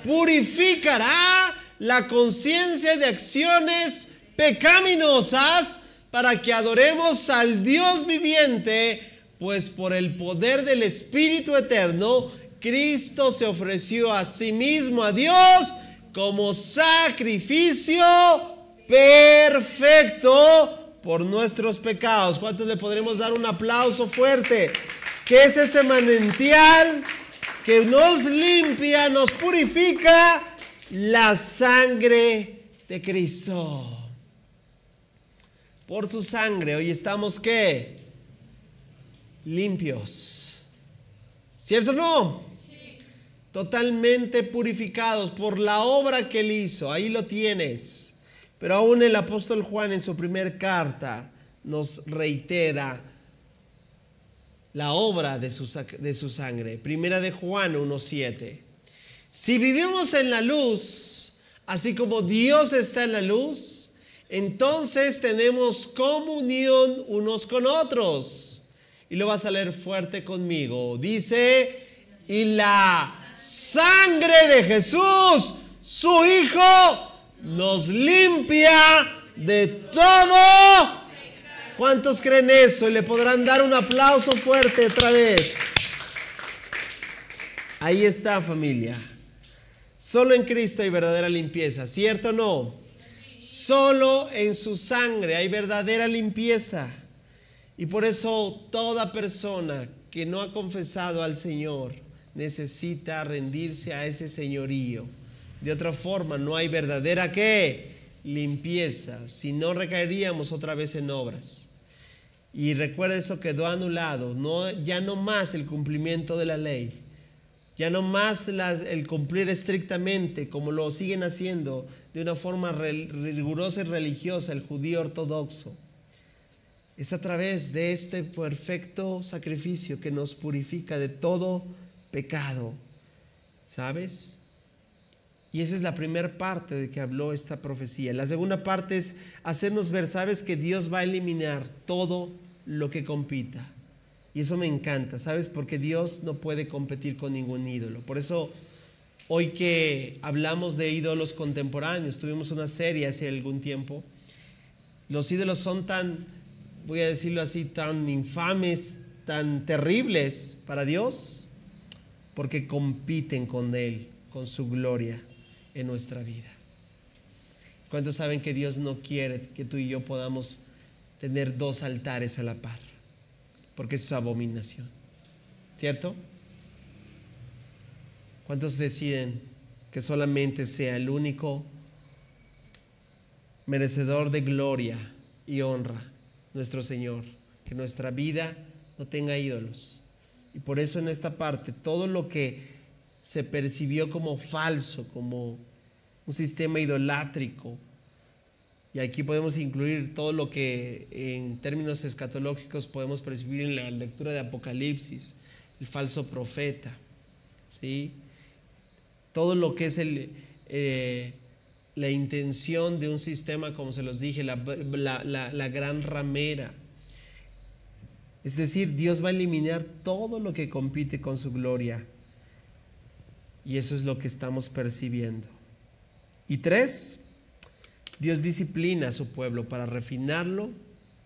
purificará la conciencia de acciones pecaminosas para que adoremos al Dios viviente? Pues por el poder del Espíritu eterno, Cristo se ofreció a sí mismo a Dios como sacrificio perfecto por nuestros pecados. ¿Cuántos le podremos dar un aplauso fuerte? ¿Qué es ese manantial que nos limpia, nos purifica? La sangre de Cristo. Por su sangre hoy estamos ¿qué? Limpios. ¿Cierto o no? Sí. Totalmente purificados por la obra que Él hizo. Ahí lo tienes. Pero aún el apóstol Juan en su primer carta nos reitera la obra de su sangre. Primera de Juan 1:7. Si vivimos en la luz, así como Dios está en la luz, entonces tenemos comunión unos con otros. Y lo vas a leer fuerte conmigo. Dice, y la sangre de Jesús, su Hijo, nos limpia de todo. ¿Cuántos creen eso? Y le podrán dar un aplauso fuerte otra vez. Ahí está, familia. Solo en Cristo hay verdadera limpieza, ¿cierto o no? Solo en su sangre hay verdadera limpieza. Y por eso toda persona que no ha confesado al Señor necesita rendirse a ese señorío. De otra forma no hay verdadera ¿qué? Limpieza. Si no, recaeríamos otra vez en obras. Y recuerda, eso quedó anulado. Ya no más el cumplimiento de la ley. Ya no más el cumplir estrictamente como lo siguen haciendo de una forma rigurosa y religiosa el judío ortodoxo. Es a través de este perfecto sacrificio que nos purifica de todo pecado. ¿Sabes? Y esa es la primera parte de que habló esta profecía. La segunda parte es hacernos ver, ¿sabes? Que Dios va a eliminar todo lo que compita. Y eso me encanta, ¿sabes? Porque Dios no puede competir con ningún ídolo. Por eso, hoy que hablamos de ídolos contemporáneos, tuvimos una serie hace algún tiempo. Los ídolos son tan voy a decirlo así, tan infames, tan terribles para Dios? Porque compiten con Él, con su gloria en nuestra vida. ¿Cuántos saben que Dios no quiere que tú y yo podamos tener dos altares a la par? Porque eso es abominación, ¿cierto? ¿Cuántos deciden que solamente sea el único merecedor de gloria y honra, nuestro Señor? Que nuestra vida no tenga ídolos. Y por eso en esta parte, todo lo que se percibió como falso, como un sistema idolátrico, y aquí podemos incluir todo lo que en términos escatológicos podemos percibir en la lectura de Apocalipsis, el falso profeta, ¿sí? Todo lo que es la intención de un sistema, como se los dije, la gran ramera. Es decir, Dios va a eliminar todo lo que compite con su gloria. Y eso es lo que estamos percibiendo. Y 3, Dios disciplina a su pueblo para refinarlo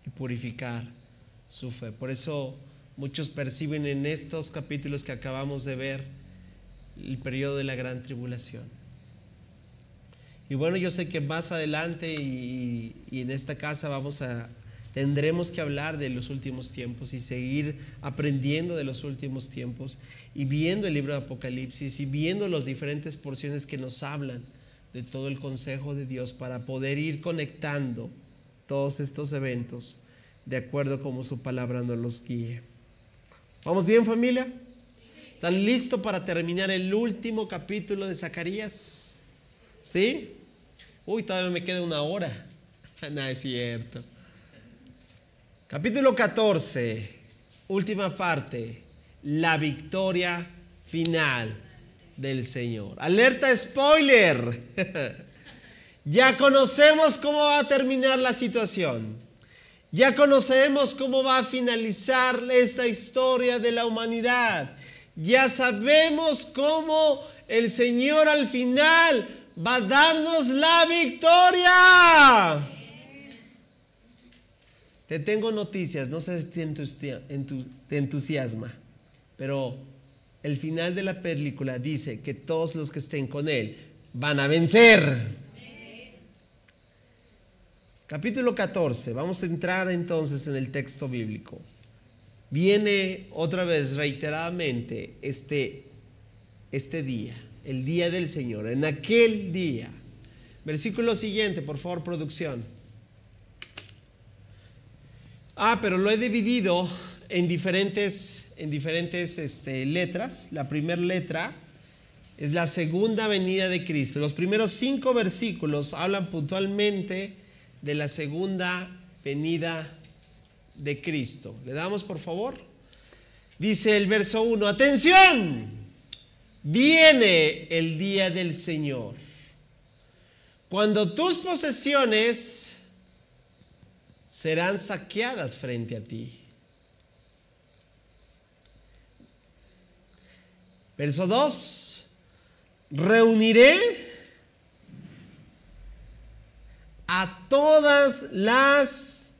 y purificar su fe. Por eso muchos perciben en estos capítulos que acabamos de ver el periodo de la gran tribulación. Y bueno, yo sé que más adelante y en esta casa tendremos que hablar de los últimos tiempos y seguir aprendiendo de los últimos tiempos y viendo el libro de Apocalipsis y viendo las diferentes porciones que nos hablan de todo el consejo de Dios para poder ir conectando todos estos eventos de acuerdo como su palabra nos los guíe. ¿Vamos bien, familia? ¿Están listos para terminar el último capítulo de Zacarías? ¿Sí? Uy, todavía me queda 1 hora. No, es cierto. Capítulo 14, última parte, la victoria final del Señor. Alerta spoiler. Ya conocemos cómo va a terminar la situación. Ya conocemos cómo va a finalizar esta historia de la humanidad. Ya sabemos cómo el Señor al final va a darnos la victoria. Te tengo noticias, no sé si te entusiasma, pero el final de la película dice que todos los que estén con Él van a vencer. Capítulo 14, vamos a entrar entonces en el texto bíblico. Viene otra vez reiteradamente este día, el día del Señor, en aquel día. Versículo siguiente, por favor, producción. Pero lo he dividido en diferentes letras. La primera letra es la segunda venida de Cristo. Los primeros 5 versículos hablan puntualmente de la segunda venida de Cristo. ¿Le damos, por favor? Dice el verso 1, ¡atención! Viene el día del Señor, cuando tus posesiones serán saqueadas frente a ti. Verso 2, reuniré a todas las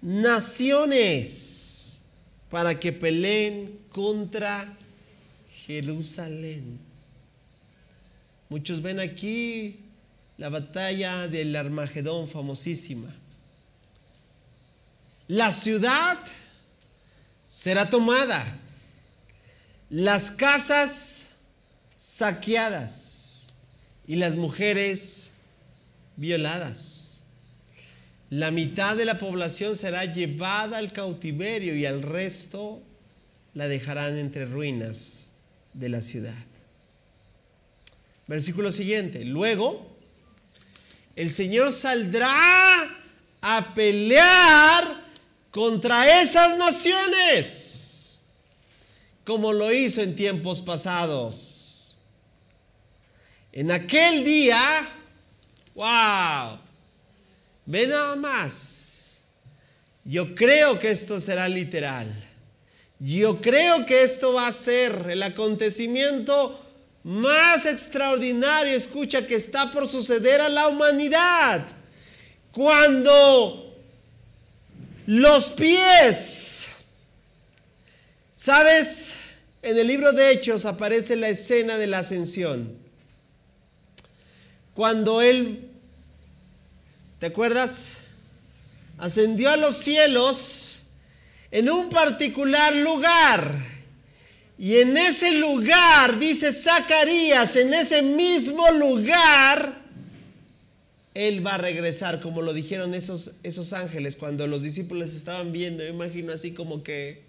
naciones para que peleen contra Jerusalén. Muchos ven aquí la batalla del Armagedón famosísima. La ciudad será tomada, las casas saqueadas y las mujeres violadas. La mitad de la población será llevada al cautiverio y al resto la dejarán entre ruinas de la ciudad. Versículo siguiente. Luego, el Señor saldrá a pelear contra esas naciones, como lo hizo en tiempos pasados. En aquel día, wow, ve nada más. Yo creo que esto será literal. Yo creo que esto va a ser el acontecimiento más extraordinario, escucha, que está por suceder a la humanidad. Cuando Los pies. ¿Sabes? En el libro de Hechos aparece la escena de la ascensión. Cuando Él, ¿te acuerdas? Ascendió a los cielos en un particular lugar. Y en ese lugar, dice Zacarías, en ese mismo lugar, Él va a regresar, como lo dijeron esos ángeles cuando los discípulos estaban viendo. Yo imagino así como que,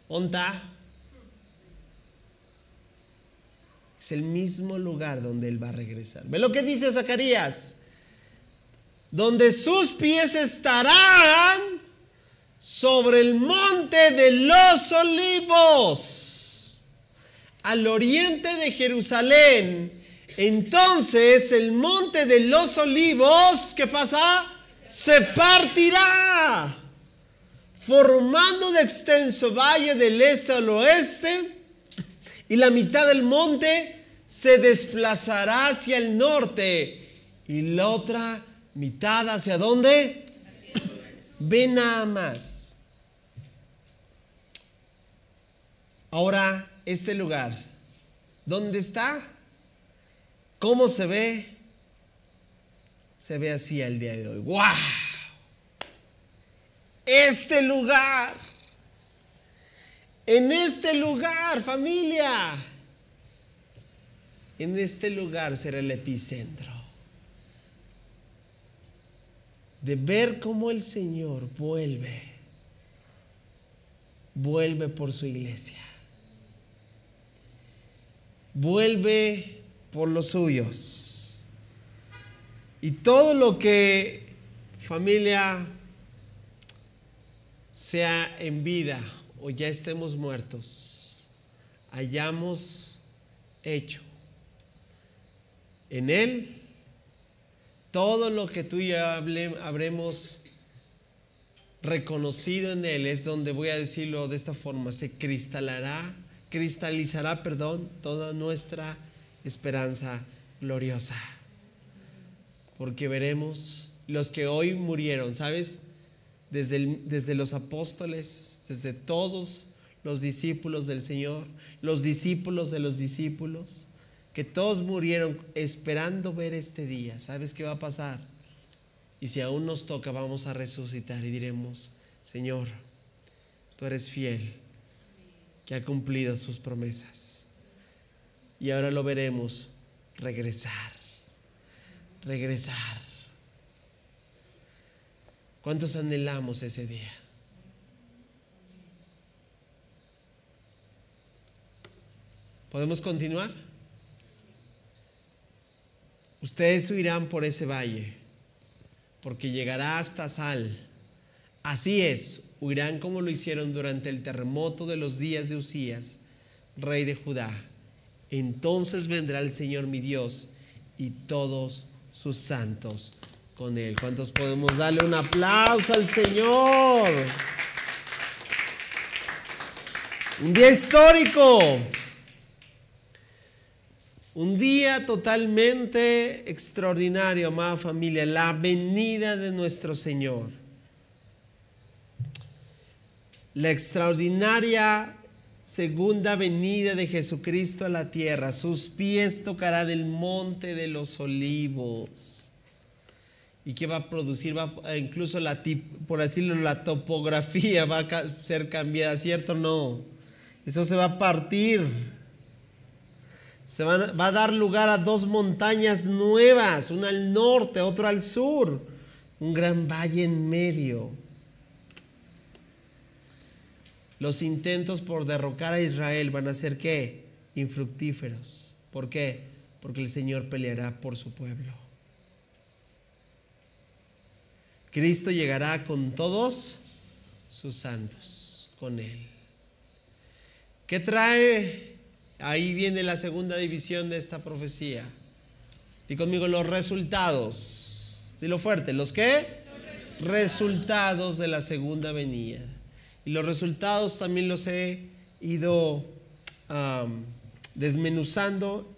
¿onta? Es el mismo lugar donde Él va a regresar. ¿Ve lo que dice Zacarías? Donde sus pies estarán sobre el monte de los olivos, al oriente de Jerusalén. Entonces el monte de los olivos, ¿qué pasa? Se partirá, formando un extenso valle del este al oeste, y la mitad del monte se desplazará hacia el norte, y la otra mitad ¿hacia dónde? Ve nada más. Ahora, este lugar, ¿dónde está? ¿Cómo se ve? Se ve así al día de hoy. ¡Wow! Este lugar. En este lugar, familia. En este lugar será el epicentro de ver cómo el Señor vuelve por su iglesia, vuelve por los suyos. Y todo lo que, familia, sea en vida o ya estemos muertos, hayamos hecho en Él, todo lo que tú y yo habremos reconocido en Él, es donde, voy a decirlo de esta forma, se cristalizará, toda nuestra esperanza gloriosa. Porque veremos los que hoy murieron, ¿sabes? Desde los apóstoles, desde todos los discípulos del Señor, los discípulos de los discípulos, que todos murieron esperando ver este día. ¿Sabes qué va a pasar? Y si aún nos toca, vamos a resucitar y diremos: Señor, tú eres fiel, que ha cumplido sus promesas. Y ahora lo veremos regresar. ¿Cuántos anhelamos ese día? ¿Podemos continuar? Ustedes huirán por ese valle, porque llegará hasta Sal. Así es, huirán como lo hicieron durante el terremoto de los días de Usías, rey de Judá. Entonces vendrá el Señor mi Dios y todos sus santos con Él. ¿Cuántos podemos darle un aplauso al Señor? Un día histórico. Un día totalmente extraordinario, amada familia, la venida de nuestro Señor. La extraordinaria segunda venida de Jesucristo a la tierra. Sus pies tocarán el monte de los olivos. ¿Y qué va a producir? Incluso por decirlo, la topografía va a ser cambiada, ¿cierto o no? Eso se va a partir. Va a dar lugar a dos montañas nuevas, una al norte, otra al sur, un gran valle en medio. Los intentos por derrocar a Israel van a ser ¿qué? Infructíferos. ¿Por qué? Porque el Señor peleará por su pueblo. Cristo llegará con todos sus santos, con Él. ¿Qué trae? Ahí viene la segunda división de esta profecía. Di conmigo: los resultados. Dilo fuerte. ¿Los qué? Resultados de la segunda venida. Y los resultados también los he ido desmenuzando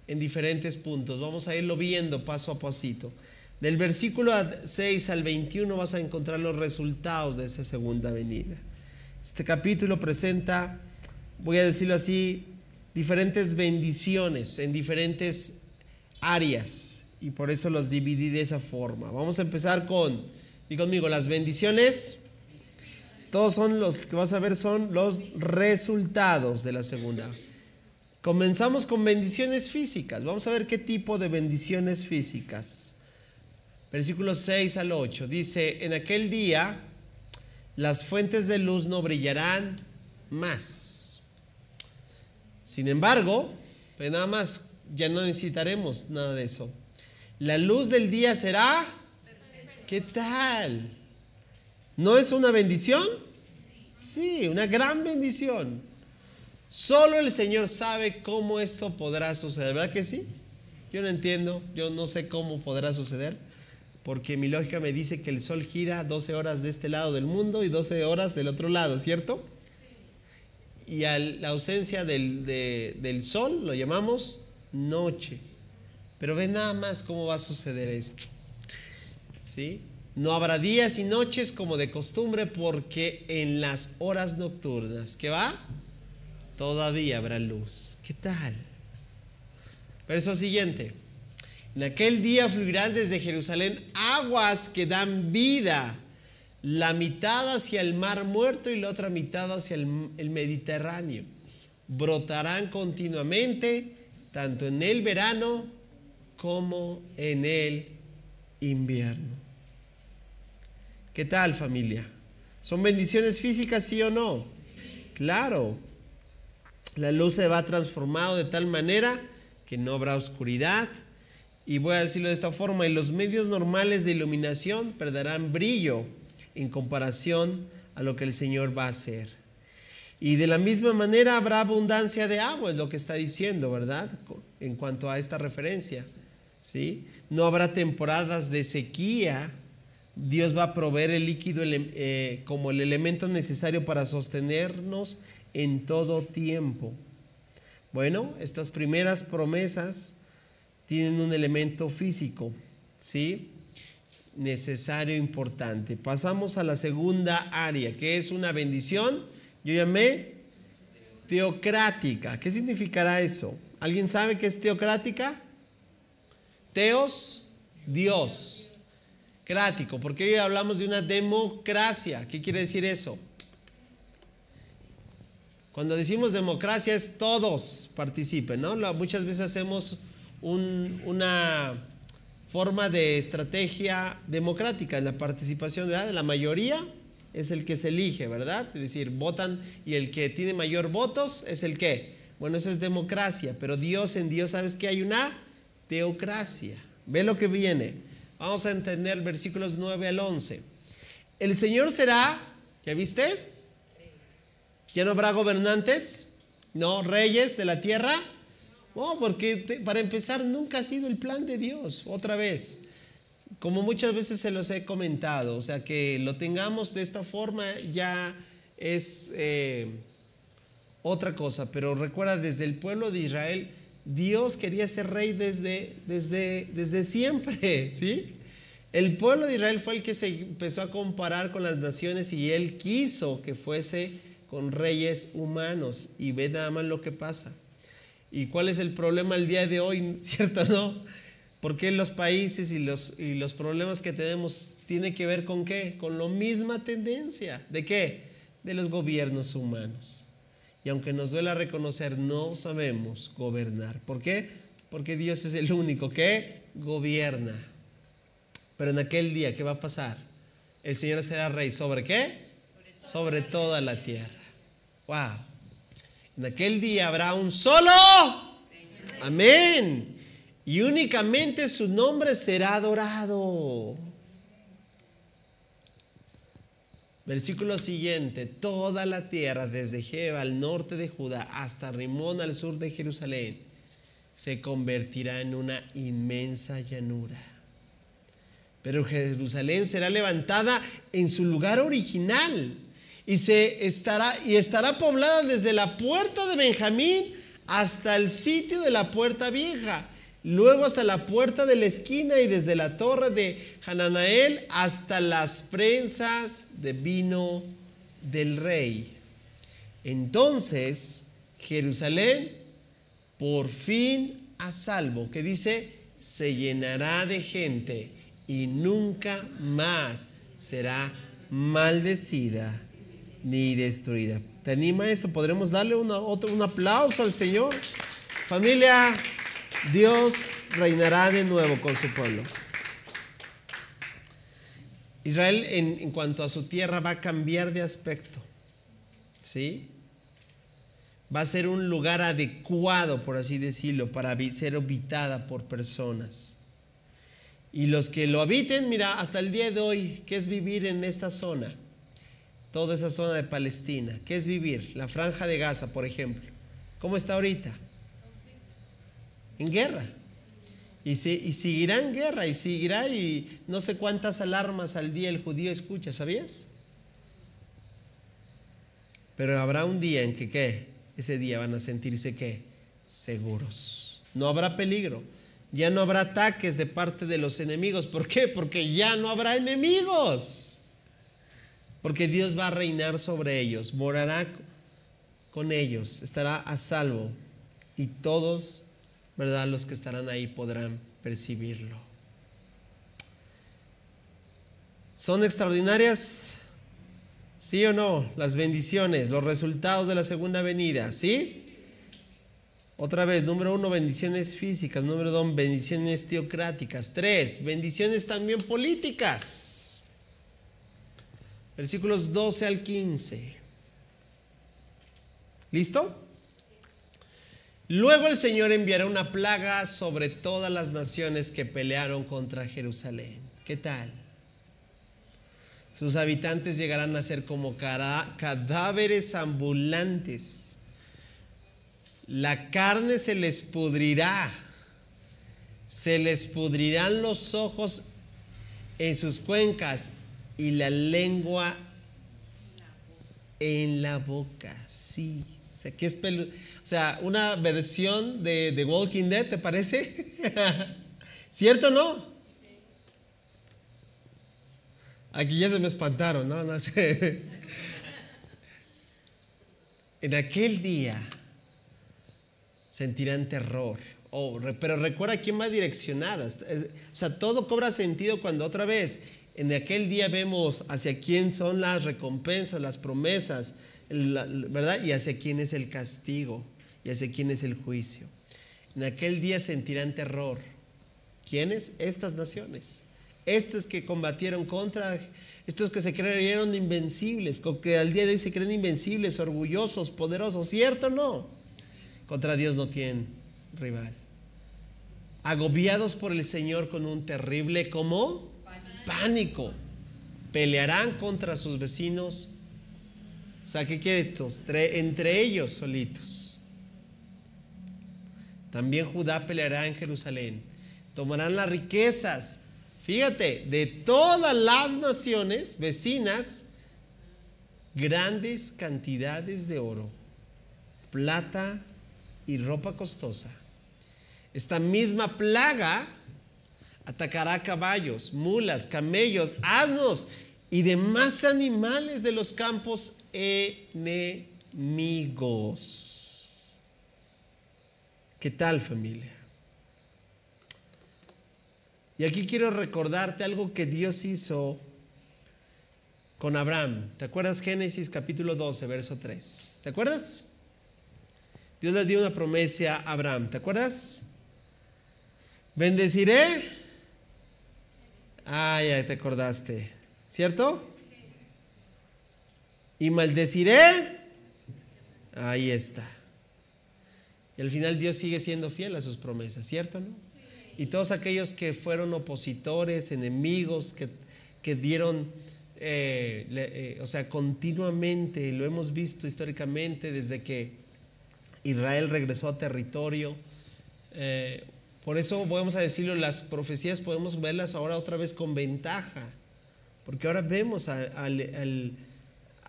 en diferentes puntos. Vamos a irlo viendo paso a pasito. Del versículo 6 al 21 vas a encontrar los resultados de esa segunda venida. Este capítulo presenta, voy a decirlo así, diferentes bendiciones en diferentes áreas, y por eso los dividí de esa forma. Vamos a empezar con, di conmigo, las bendiciones. Todos son los que vas a ver, son los resultados de la segunda. Comenzamos con bendiciones físicas. Vamos a ver qué tipo de bendiciones físicas. Versículos 6 al 8 dice: en aquel día las fuentes de luz no brillarán más. Sin embargo, pues nada más, ya no necesitaremos nada de eso. La luz del día será, ¿qué tal? ¿No es una bendición? Sí, una gran bendición. Solo el Señor sabe cómo esto podrá suceder, ¿verdad que sí? Yo no entiendo, yo no sé cómo podrá suceder, porque mi lógica me dice que el sol gira 12 horas de este lado del mundo y 12 horas del otro lado, ¿cierto? Y a la ausencia del sol lo llamamos noche. Pero ven nada más cómo va a suceder esto, ¿sí? No habrá días y noches como de costumbre, porque en las horas nocturnas, ¿qué va? Todavía habrá luz. ¿Qué tal? Verso siguiente. En aquel día fluirán desde Jerusalén aguas que dan vida, la mitad hacia el mar muerto y la otra mitad hacia el Mediterráneo. Brotarán continuamente, tanto en el verano como en el invierno. ¿Qué tal, familia? ¿Son bendiciones físicas, sí o no? Sí. Claro. La luz se va transformado de tal manera que no habrá oscuridad. Y voy a decirlo de esta forma: y los medios normales de iluminación perderán brillo en comparación a lo que el Señor va a hacer. Y de la misma manera habrá abundancia de agua, es lo que está diciendo, ¿verdad? En cuanto a esta referencia, ¿sí? No habrá temporadas de sequía. Dios va a proveer el líquido como el elemento necesario para sostenernos en todo tiempo. Bueno, estas primeras promesas tienen un elemento físico, ¿sí? Necesario, importante. Pasamos a la segunda área, que es una bendición. Yo llamé teocrática. ¿Qué significará eso? ¿Alguien sabe qué es teocrática? Teos, Dios. Crático, porque hoy hablamos de una democracia. ¿Qué quiere decir eso? Cuando decimos democracia es todos participen, ¿no? Muchas veces hacemos una forma de estrategia democrática en la participación, ¿verdad? La mayoría es el que se elige, ¿verdad? Es decir, votan y el que tiene mayor votos es el que. Bueno, eso es democracia, pero en Dios, ¿sabes qué? Hay una teocracia. Ve lo que viene. Vamos a entender versículos 9 al 11. El Señor será, ¿ya viste? ¿Ya no habrá gobernantes? ¿No? ¿Reyes de la tierra? No, porque para empezar nunca ha sido el plan de Dios. Otra vez, como muchas veces se los he comentado, o sea, que lo tengamos de esta forma ya es otra cosa. Pero recuerda, desde el pueblo de Israel, Dios quería ser rey desde siempre, ¿sí? El pueblo de Israel fue el que se empezó a comparar con las naciones y él quiso que fuese con reyes humanos. Y ve nada más lo que pasa. ¿Y cuál es el problema el día de hoy? ¿Cierto, no? Porque los países y los problemas que tenemos tienen que ver con ¿qué? Con la misma tendencia. ¿De qué? De los gobiernos humanos. Y aunque nos duela reconocer, no sabemos gobernar. ¿Por qué? Porque Dios es el único que gobierna. Pero en aquel día, ¿qué va a pasar? El Señor será rey. ¿Sobre qué? Sobre toda la tierra. ¡Wow! En aquel día habrá un solo. Amén. Y únicamente su nombre será adorado. Versículo siguiente: toda la tierra, desde Jeba al norte de Judá hasta Rimón al sur de Jerusalén, se convertirá en una inmensa llanura. Pero Jerusalén será levantada en su lugar original y estará poblada desde la puerta de Benjamín hasta el sitio de la puerta vieja. luego hasta la puerta de la esquina y desde la torre de Hananael hasta las prensas de vino del rey. Entonces Jerusalén por fin a salvo, que dice, se llenará de gente y nunca más será maldecida ni destruida. ¿Te anima esto? ¿Podremos darle un aplauso al Señor? Familia, Dios reinará de nuevo con su pueblo. Israel en cuanto a su tierra va a cambiar de aspecto, ¿sí? Va a ser un lugar adecuado, por así decirlo, para ser habitada por personas. Y los que lo habiten, mira, hasta el día de hoy, ¿qué es vivir en esta zona? Toda esa zona de Palestina. ¿Qué es vivir? La franja de Gaza, por ejemplo. ¿Cómo está ahorita? En guerra. Y seguirá en guerra, y seguirá, y no sé cuántas alarmas al día el judío escucha, ¿sabías? Pero habrá un día en que, ¿qué? Ese día van a sentirse, ¿qué? Seguros. No habrá peligro. Ya no habrá ataques de parte de los enemigos. ¿Por qué? Porque ya no habrá enemigos. Porque Dios va a reinar sobre ellos, morará con ellos, estará a salvo. Y todos, ¿verdad?, los que estarán ahí podrán percibirlo. ¿Son extraordinarias? ¿Sí o no? Las bendiciones, los resultados de la segunda venida, ¿sí? Otra vez, número 1, bendiciones físicas. Número 2, bendiciones teocráticas. 3, bendiciones también políticas. Versículos 12 al 15. ¿Listo? Luego el Señor enviará una plaga sobre todas las naciones que pelearon contra Jerusalén. ¿Qué tal? Sus habitantes llegarán a ser como cadáveres ambulantes. La carne se les pudrirá. Se les pudrirán los ojos en sus cuencas y la lengua en la boca. Sí. O sea, que es una versión de The Walking Dead, ¿te parece? ¿Cierto o no? Aquí ya se me espantaron, ¿no? No sé. En aquel día sentirán terror. Pero recuerda quién va direccionada. O sea, todo cobra sentido cuando otra vez en aquel día vemos hacia quién son las recompensas, las promesas, ¿verdad? Y hacia quién es el castigo y hacia quién es el juicio. En aquel día sentirán terror. ¿Quiénes? Estas naciones. Estos que combatieron contra, estos que se creyeron invencibles, que al día de hoy se creen invencibles, orgullosos, poderosos. ¿Cierto o no? Contra Dios no tienen rival. Agobiados por el Señor con un terrible, ¿cómo? Pánico. Pelearán contra sus vecinos. O sea, ¿qué quiere esto? Entre ellos solitos. También Judá peleará en Jerusalén. Tomarán las riquezas, fíjate, de todas las naciones vecinas, grandes cantidades de oro, plata y ropa costosa. Esta misma plaga atacará caballos, mulas, camellos, asnos y demás animales de los campos enemigos. ¿Qué tal, familia? Y aquí quiero recordarte algo que Dios hizo con Abraham. ¿Te acuerdas? Génesis capítulo 12, verso 3. ¿Te acuerdas? Dios le dio una promesa a Abraham. ¿Te acuerdas? Bendeciré. Ah, ya te acordaste. ¿Cierto? Y maldeciré. Ahí está. Y al final Dios sigue siendo fiel a sus promesas, ¿cierto, no? Y todos aquellos que fueron opositores, enemigos, que dieron, continuamente, lo hemos visto históricamente desde que Israel regresó a territorio. Por eso vamos a decirlo, las profecías podemos verlas ahora otra vez con ventaja, porque ahora vemos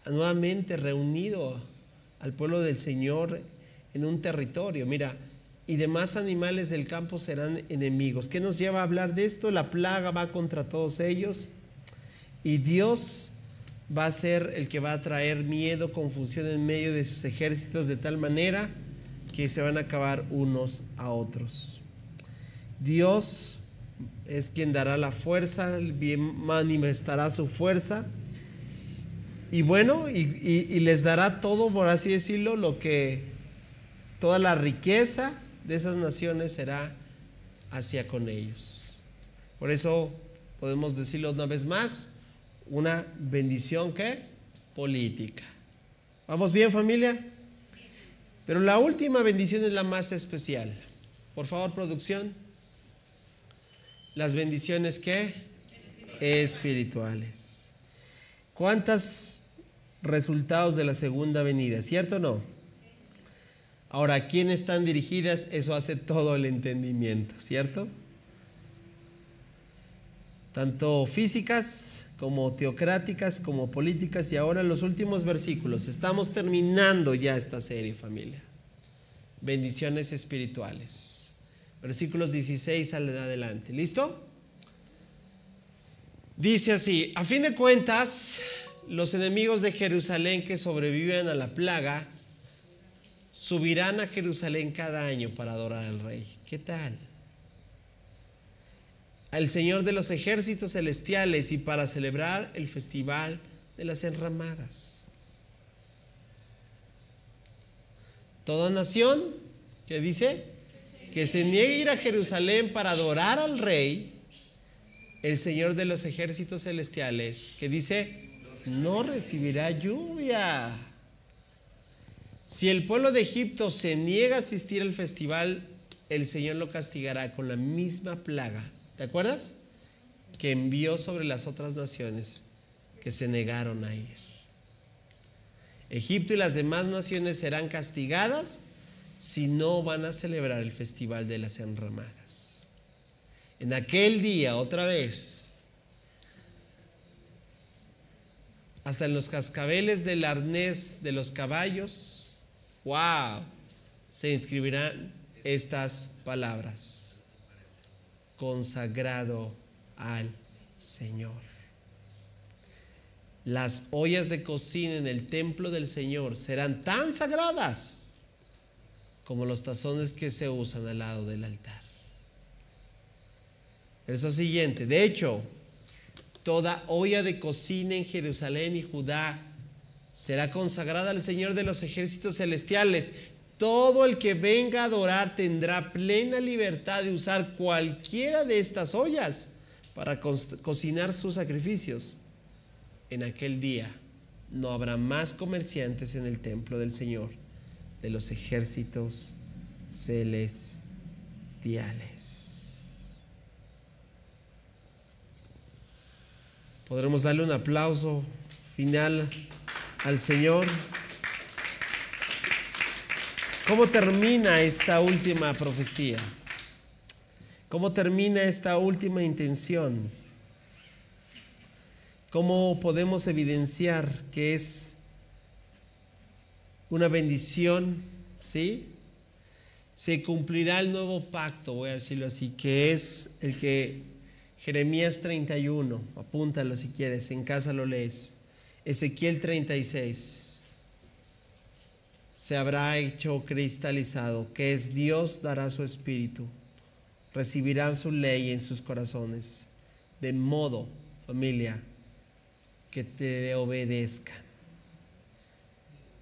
nuevamente reunido al pueblo del Señor en un territorio. Mira, y demás animales del campo serán enemigos. ¿Qué nos lleva a hablar de esto? La plaga va contra todos ellos y Dios va a ser el que va a traer miedo, confusión en medio de sus ejércitos, de tal manera que se van a acabar unos a otros. Dios es quien dará la fuerza, manifestará su fuerza y bueno, y les dará todo, por así decirlo, toda la riqueza de esas naciones será hacia con ellos. Por eso podemos decirlo una vez más, una bendición ¿qué? Política. ¿Vamos bien, familia? Pero la última bendición es la más especial. Por favor, producción. Las bendiciones ¿qué? Espirituales. ¿Cuántos resultados de la segunda venida? ¿Cierto o no? Ahora, ¿a quién están dirigidas? Eso hace todo el entendimiento, ¿cierto? Tanto físicas como teocráticas como políticas. Y ahora los últimos versículos. Estamos terminando ya esta serie, familia. Bendiciones espirituales. Versículos 16 al adelante. ¿Listo? Dice así: a fin de cuentas, los enemigos de Jerusalén que sobreviven a la plaga subirán a Jerusalén cada año para adorar al Rey. ¿Qué tal? Al Señor de los ejércitos celestiales y para celebrar el festival de las enramadas. Toda nación, ¿qué dice? Que se niegue a ir a Jerusalén para adorar al Rey, el Señor de los ejércitos celestiales, que dice, no recibirá lluvia. Si el pueblo de Egipto se niega a asistir al festival, el Señor lo castigará con la misma plaga. ¿Te acuerdas? Que envió sobre las otras naciones que se negaron a ir. Egipto y las demás naciones serán castigadas si no van a celebrar el festival de las enramadas. En aquel día, otra vez, hasta en los cascabeles del arnés de los caballos, ¡wow!, se inscribirán estas palabras: consagrado al Señor. Las ollas de cocina en el templo del Señor serán tan sagradas como los tazones que se usan al lado del altar. Verso siguiente: de hecho, toda olla de cocina en Jerusalén y Judá será consagrada al Señor de los ejércitos celestiales. Todo el que venga a adorar tendrá plena libertad de usar cualquiera de estas ollas para cocinar sus sacrificios. En aquel día no habrá más comerciantes en el templo del Señor de los ejércitos celestiales. Podremos darle un aplauso final al Señor. ¿Cómo termina esta última profecía? ¿Cómo termina esta última intención? ¿Cómo podemos evidenciar que es una bendición? ¿Sí? Se cumplirá el nuevo pacto, voy a decirlo así, que es el que Jeremías 31, apúntalo si quieres, en casa lo lees. Ezequiel 36. Se habrá hecho cristalizado, que es Dios dará su espíritu, recibirán su ley en sus corazones, de modo, familia, que te obedezcan.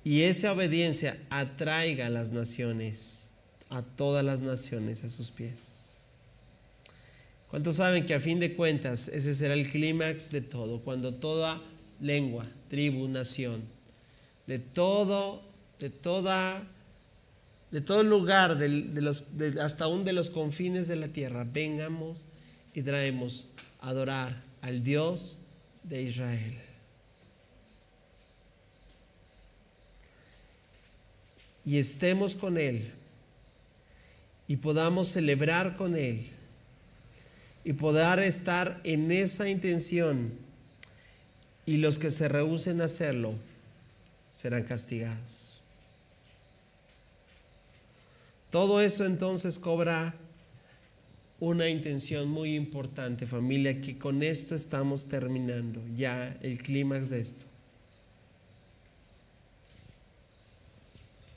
Y esa obediencia atraiga a las naciones, a todas las naciones a sus pies. ¿Cuántos saben que a fin de cuentas ese será el clímax de todo? Cuando toda lengua, tribu, nación, de todo lugar, hasta aún de los confines de la tierra, vengamos y traemos a adorar al Dios de Israel. Y estemos con Él y podamos celebrar con Él y poder estar en esa intención, y los que se rehúsen a hacerlo serán castigados. Todo eso entonces cobra una intención muy importante, familia, que con esto estamos terminando ya el clímax de esto.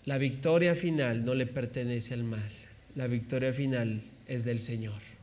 La victoria final no le pertenece al mal, la victoria final es del Señor.